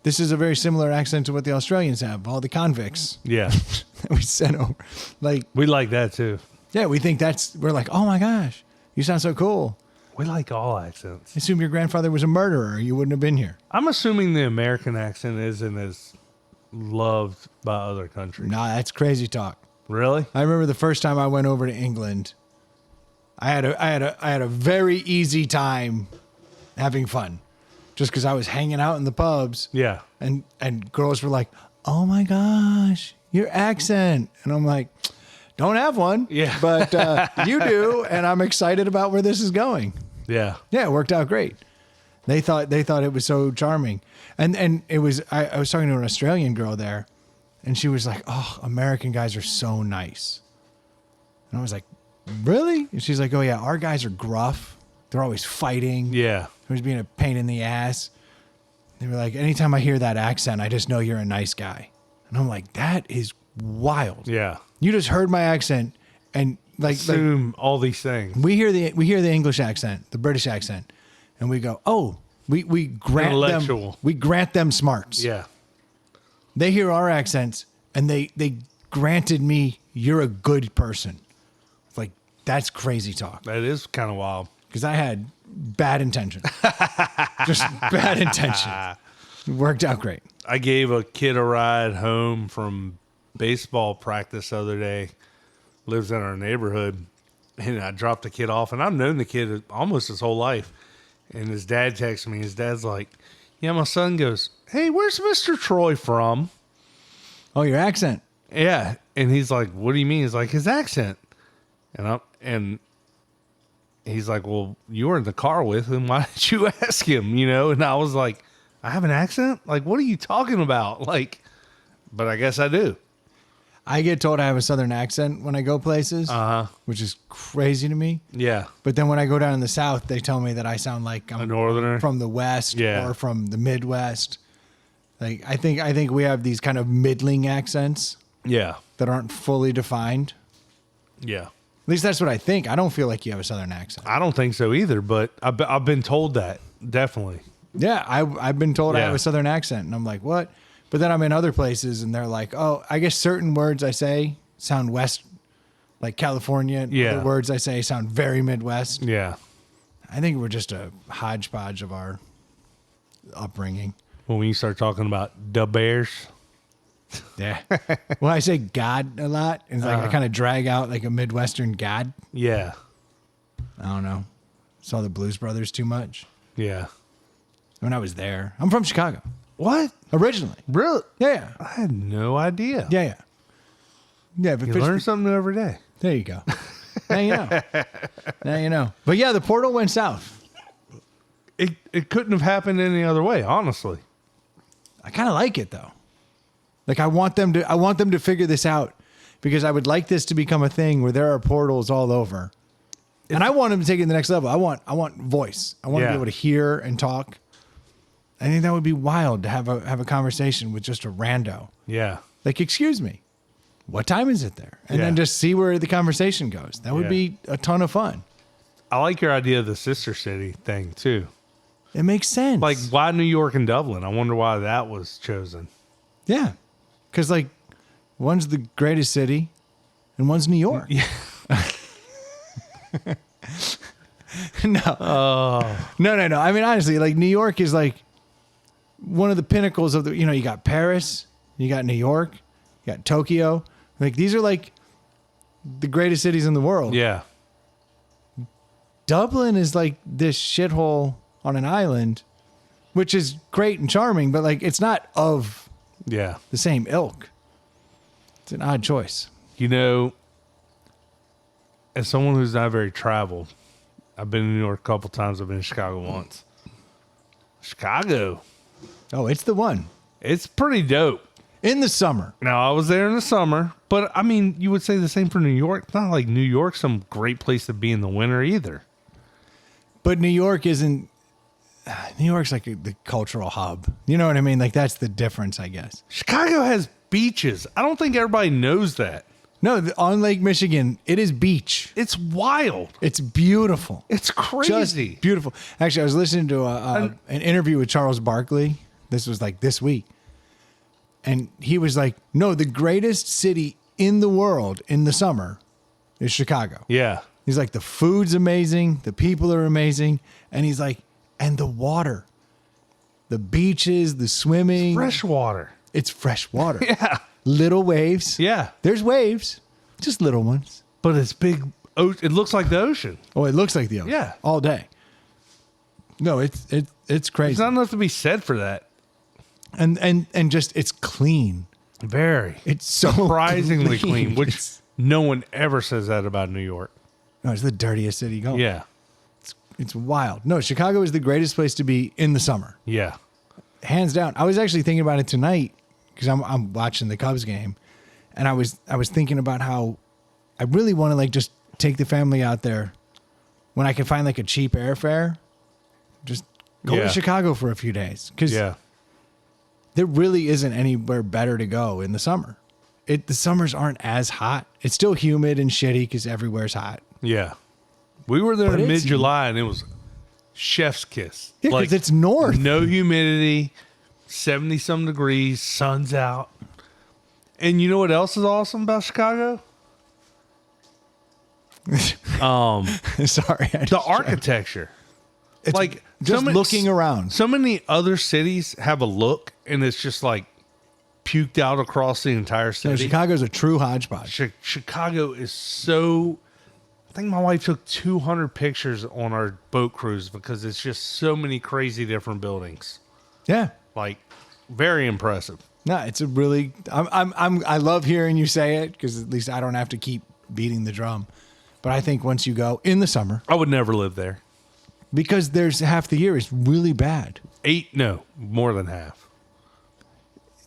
This is a very similar accent to what the Australians have, all the convicts Yeah. that we sent over. Like, We like that too. yeah, we think we're like, oh my gosh, you sound so cool. We like all accents. Assume your grandfather was a murderer. You wouldn't have been here. I'm assuming the American accent isn't as loved by other countries. Nah, that's crazy talk. Really? I remember the first time I went over to England, I had a very easy time having fun, just because I was hanging out in the pubs. Yeah. And girls were like, "Oh my gosh, your accent," and I'm like, "Don't have one, Yeah. but you do," and I'm excited about where this is going. Yeah. Yeah, it worked out great. They thought it was so charming, and it was. I was talking to an Australian girl there, and she was like, "Oh, American guys are so nice," and I was like, "Really?" And she's like, "Oh yeah, our guys are gruff. They're always fighting. Yeah. Always being a pain in the ass." They were like, "Anytime I hear that accent, I just know you're a nice guy," and I'm like, "That is wild." Yeah. You just heard my accent, and like Assume all these things. we hear the English accent, the British accent, and we go, "Oh, we grant them Intellectual. we grant them smarts." Yeah. They hear our accents and they granted me, "You're a good person." Like, that's crazy talk, That is kind of wild. because I had bad intention. Just bad intention. It worked out great. I gave a kid a ride home from baseball practice the other day. Lives in our neighborhood. And I dropped the kid off. And I've known the kid almost his whole life. And his dad texts me. His dad's like, yeah, my son goes, hey, where's Mr. Troy from? Oh, your accent. Yeah. And he's like, what do you mean? He's like, his accent. And he's like, well, you were in the car with him. Why did you ask him? You know? And I was like, I have an accent? Like, what are you talking about? Like, but I guess I do. I get told I have a Southern accent when I go places, which is crazy to me. Yeah. But then when I go down in the South, they tell me that I sound like I'm A northerner. from the West Yeah. or from the Midwest. Like, I think we have these kind of middling accents Yeah. that aren't fully defined. Yeah. At least that's what I think. I don't feel like you have a Southern accent. I don't think so either, but I've been told that. Definitely. Yeah, I've been told I Yeah. have a Southern accent, and I'm like, what? But then I'm in other places, and they're like, oh, I guess certain words I say sound West, like California. Yeah. Other words I say sound very Midwest. Yeah. I think we're just a hodgepodge of our upbringing. When you start talking about the Bears. Yeah. Well, I say God a lot. It's like I kind of drag out like a Midwestern God. Yeah. I don't know. Saw the Blues Brothers too much Yeah. when I was there. I'm from Chicago What? originally. Really? Yeah. I had no idea. Yeah. Yeah. Yeah. But You learn something new every day. there you go. Now you know. Now you know. But yeah, the portal went south. It couldn't have happened any other way, honestly. I kind of like it though. Like I want them to figure this out, because I would like this to become a thing where there are portals all over. And I want them to take it to the next level. I want voice. I want to Yeah. be able to hear and talk. I think that would be wild to have a conversation with just a rando. Yeah. Like, excuse me, what time is it there? And then Yeah. just see where the conversation goes. That would Yeah. be a ton of fun. I like your idea of the sister city thing too. It makes sense. Like, why New York and Dublin? I wonder why that was chosen. yeah. Because like one's the greatest city and one's New York. Yeah. No. No. I mean, honestly, like New York is like one of the pinnacles of the, you got Paris, you got New York, you got Tokyo. Like these are like the greatest cities in the world. Yeah. Dublin is like this shithole on an island, which is great and charming, but like it's not of Yeah. the same ilk. It's an odd choice. You know, as someone who's not very traveled, I've been in New York a couple times. I've been in Chicago once. Chicago. Oh, it's the one. It's pretty dope. In the summer. Now, I was there in the summer, but I mean, you would say the same for New York. It's not like New York's some great place to be in the winter either. But New York isn't. New York's like the cultural hub. You know what I mean? Like that's the difference, I guess. Chicago has beaches. I don't think everybody knows that. No, on Lake Michigan, it is beach. It's wild. It's beautiful. It's Just crazy. beautiful. Actually, I was listening to an interview with Charles Barkley. This was like this week. And he was like, no, the greatest city in the world in the summer is Chicago. Yeah. He's like, the food's amazing. The people are amazing. And he's like, and the water, the beaches, the swimming. Fresh water. It's fresh water. Yeah. Little waves. Yeah. There's waves, just little ones. But it's big. It looks like the ocean. Oh, it looks like the ocean. Yeah. All day. No, it's There's crazy. not enough to be said for that. And just it's clean. Very. It's so Surprisingly clean, which It's- no one ever says that about New York. No, it's the dirtiest city going. Yeah. It's wild. No, Chicago is the greatest place to be in the summer. Yeah. Hands down. I was actually thinking about it tonight because I'm watching the Cubs game, and I was thinking about how I really want to like just take the family out there when I can find like a cheap airfare. Just go Yeah. to Chicago for a few days because Yeah. there really isn't anywhere better to go in the summer. The summers aren't as hot. It's still humid and shitty because everywhere's hot. Yeah. We were there But in it's- mid-July, and it was chef's kiss. Yeah, because it's north. No humidity, 70-some degrees, sun's out. And you know what else is awesome about Chicago? Sorry, The architecture. It's Like, just so many- looking around. So many other cities have a look, and it's just like puked out across the entire No, city. Chicago's a true hodgepodge. Chicago is so. I think my wife took 200 pictures on our boat cruise because it's just so many crazy different buildings. Yeah. Like, very impressive. No, it's a really. I love hearing you say it because at least I don't have to keep beating the drum. But I think once you go in the summer, I would never live there. because there's half the year is really bad. More than half.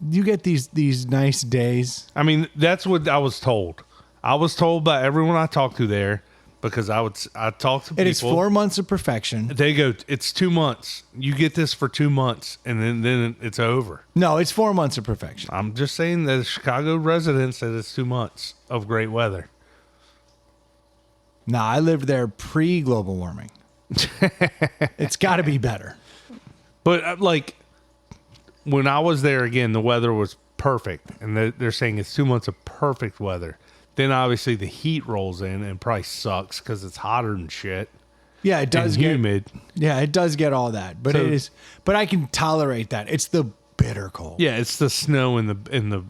You get these nice days. I mean, that's what I was told. I was told by everyone I talked to there because I talk to people. It is 4 months of perfection. They go, it's 2 months. You get this for 2 months, and then it's over. No, it's 4 months of perfection. I'm just saying that Chicago residents said it's 2 months of great weather. Nah, I lived there pre-global warming. It's got to be better. But like when I was there again, the weather was perfect, and they're saying it's 2 months of perfect weather. Then obviously the heat rolls in and probably sucks because it's hotter than shit. Yeah, it does and get humid. Yeah, it does get all that, but So- it is. But I can tolerate that. It's the bitter cold. Yeah, it's the snow and the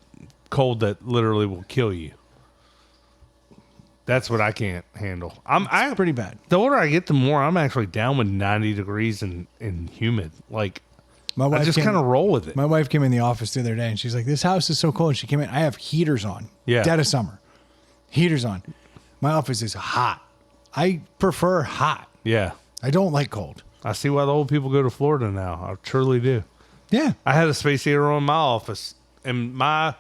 cold that literally will kill you. That's what I can't handle. It's pretty bad. The older I get, the more I'm actually down with 90 degrees and humid. Like, My I wife just came- kind of roll with it. My wife came in the office the other day and she's like, "This house is so cold." She came in. I have heaters on. Yeah. Dead of summer. Heaters on. My office is hot. I prefer hot. Yeah. I don't like cold. I see why the old people go to Florida now. I truly do. Yeah. I had a space heater on my office, and my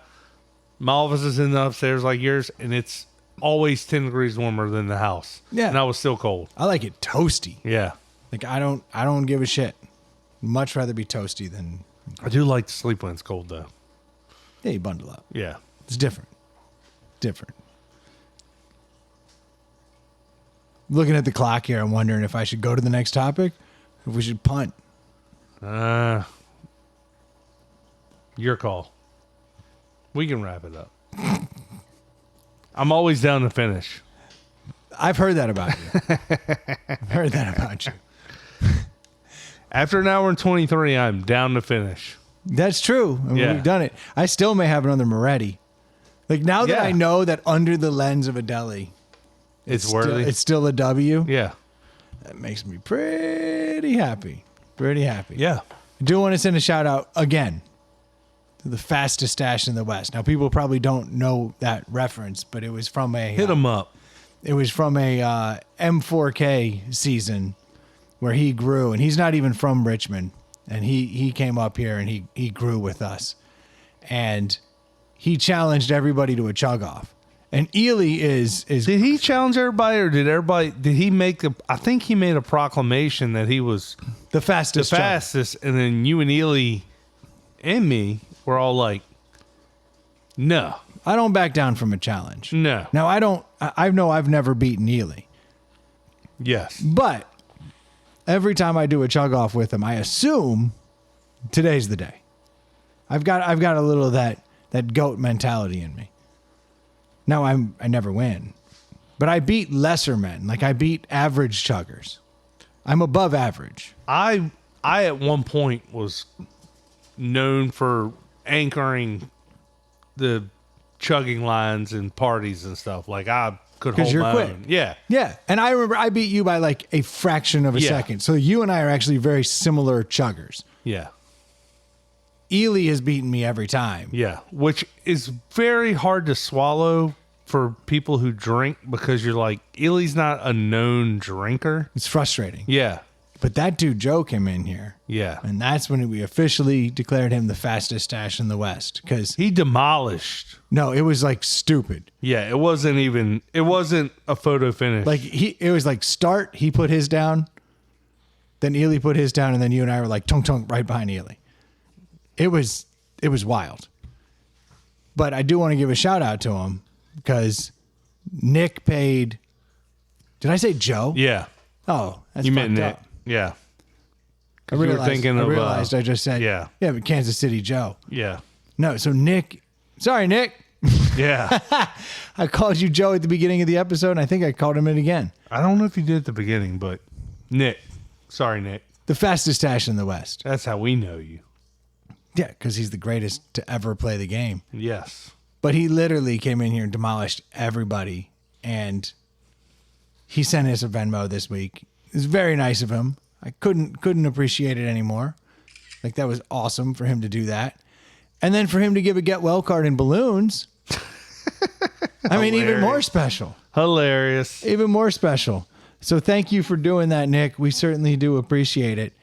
office is in the upstairs like yours, and it's always 10 degrees warmer than the house. Yeah. And I was still cold. I like it toasty. Yeah. Like I don't give a shit. Much rather be toasty than I do like to sleep when it's cold, though. yeah, you bundle up. Yeah. It's different. Different. Looking at the clock here, I'm wondering if I should go to the next topic, if we should punt. Your call. We can wrap it up. I'm always down to finish. I've heard that about you. I've heard that about you. After an hour and 23, I'm down to finish. That's true. I mean, Yeah. we've done it. I still may have another Moretti. Like now that Yeah. I know that under the lens of a deli, It's worthy. it's still a W. Yeah. That makes me pretty happy. Pretty happy. Yeah. I do want to send a shout out again to the fastest stash in the West. Now people probably don't know that reference, but it was from a Hit them up. It was from a M4K season where he grew, and he's not even from Richmond. And he came up here and he grew with us, and he challenged everybody to a chug off. And Ely is Did he challenge everybody, or did he make I think he made a proclamation that he was the the fastest. chugger. fastest, and then you and Ely and me were all like, no. I don't back down from a challenge. No. Now I know I've never beaten Ely, Yes. but every time I do a chug off with him, I assume today's the day. I've got a little of that goat mentality in me. Now I never win, but I beat lesser men. Like I beat average chuggers. I'm above average. I at one point was known for anchoring the chugging lines and parties and stuff. Like I could 'Cause hold you're my quick. own. Yeah. Yeah. And I remember I beat you by like a fraction of a Yeah. second. So you and I are actually very similar chuggers. Yeah. Ely has beaten me every time. Yeah. Which is very hard to swallow for people who drink because you're like, Ely's not a known drinker. It's frustrating. Yeah. But that dude Joe came in here. Yeah. And that's when we officially declared him the fastest stash in the West. Because, He demolished. no, it was like stupid. Yeah. It wasn't a photo finish. Like it was like start, he put his down, then Ely put his down, and then you and I were like tunk right behind Ely. It was wild. But I do want to give a shout out to him because Nick paid. Did I say Joe? yeah. Oh, that's You meant fucked Nick. up. Yeah. I you were realized, thinking I of, realized I just said, yeah. yeah, but Kansas City Joe. Yeah. No, so Nick, sorry, Nick. Yeah. I called you Joe at the beginning of the episode, and I think I called him it again. I don't know if you did at the beginning, but Nick. Sorry, Nick. The fastest stash in the West. That's how we know you. Yeah, because he's the greatest to ever play the game. Yes. But he literally came in here and demolished everybody. And he sent us a Venmo this week. It was very nice of him. I couldn't appreciate it anymore. Like, that was awesome for him to do that. And then for him to give a get well card in balloons. I mean, even more special. Hilarious. Even more special. So thank you for doing that, Nick. We certainly do appreciate it.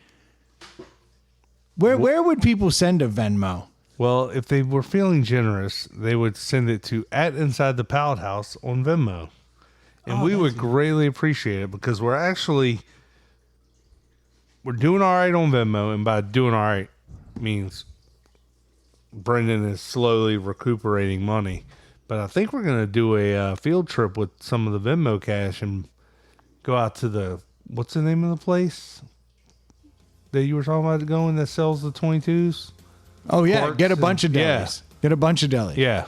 Where would people send a Venmo? Well, if they were feeling generous, they would send it to @Inside the Pallet House on Venmo. And we would greatly appreciate it because we're doing all right on Venmo. And by doing all right means Brendan is slowly recuperating money. But I think we're going to do a field trip with some of the Venmo cash and go out to what's the name of the place that you were talking about going that sells the 22s? Oh, yeah. Corks Get a bunch of and- yeah. delis. Get a bunch of deli. Yeah.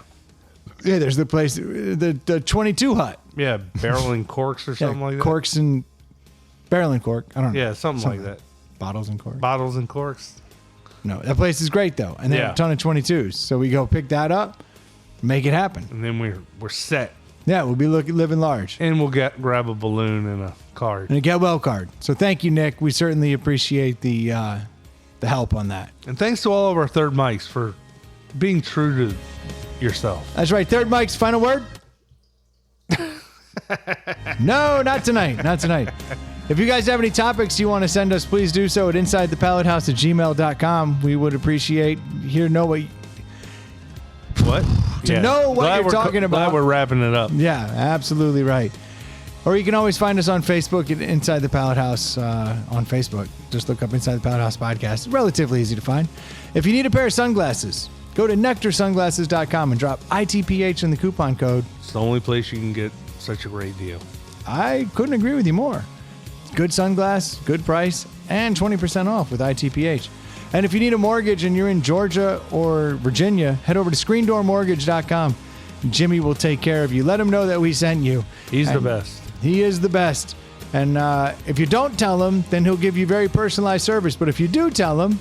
Yeah, there's the place, the 22 hut. Yeah. Barrel and corks or something like that. Corks and barrel and cork. I don't know. Yeah. Something like that. Bottles and cork. Bottles and corks. No, that place is great, though. And they have Yeah. a ton of 22s. So we go pick that up, make it happen. And then we're set. Yeah, we'll be living large. And we'll grab a balloon and a card. And a get well card. So thank you, Nick. We certainly appreciate the help on that. And thanks to all of our third mics for being true to yourself. That's right. Third Mike's final word. No, not tonight. Not tonight. If you guys have any topics you want to send us, please do so at insidethepallethouse@gmail.com. We would appreciate know what What? know what Glad you're we're talking about. Glad we're wrapping it up. Yeah, absolutely right. Or you can always find us on Facebook at Inside the Pallet House on Facebook. Just look up Inside the Pallet House podcast. It's relatively easy to find. If you need a pair of sunglasses, go to nectarsunglasses.com and drop ITPH in the coupon code. It's the only place you can get such a great deal. I couldn't agree with you more. Good sunglass, good price, and 20% off with ITPH. And if you need a mortgage and you're in Georgia or Virginia, head over to screendoormortgage.com. Jimmy will take care of you. Let him know that we sent you. He's the And best. He is the best. And if you don't tell him, then he'll give you very personalized service. But if you do tell him,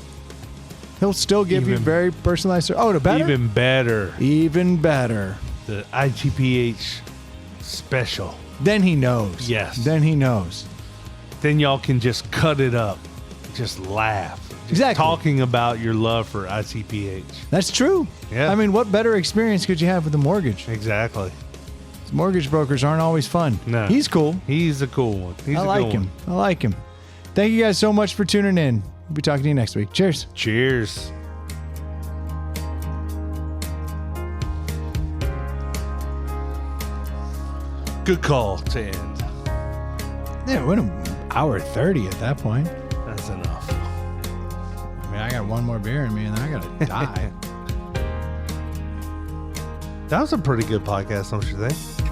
he'll still give you Even- very personalized service. Oh, the better? Even better. Even better. The ITPH special. Then he knows. Yes. Then he knows. Then y'all can just cut it up. Just laugh. Just Exactly. Talking about your love for ITPH. That's true. Yeah. I mean, what better experience could you have with a mortgage? Exactly. Mortgage brokers aren't always fun. No. He's cool. He's a cool one. He's I a like cool him. one. I like him. Thank you guys so much for tuning in. We'll be talking to you next week. Cheers. Cheers. Good call to end. Yeah, we're in an hour 30 at that point. That's enough. I mean, I got one more beer in me and then I got to die. That was a pretty good podcast, don't you think?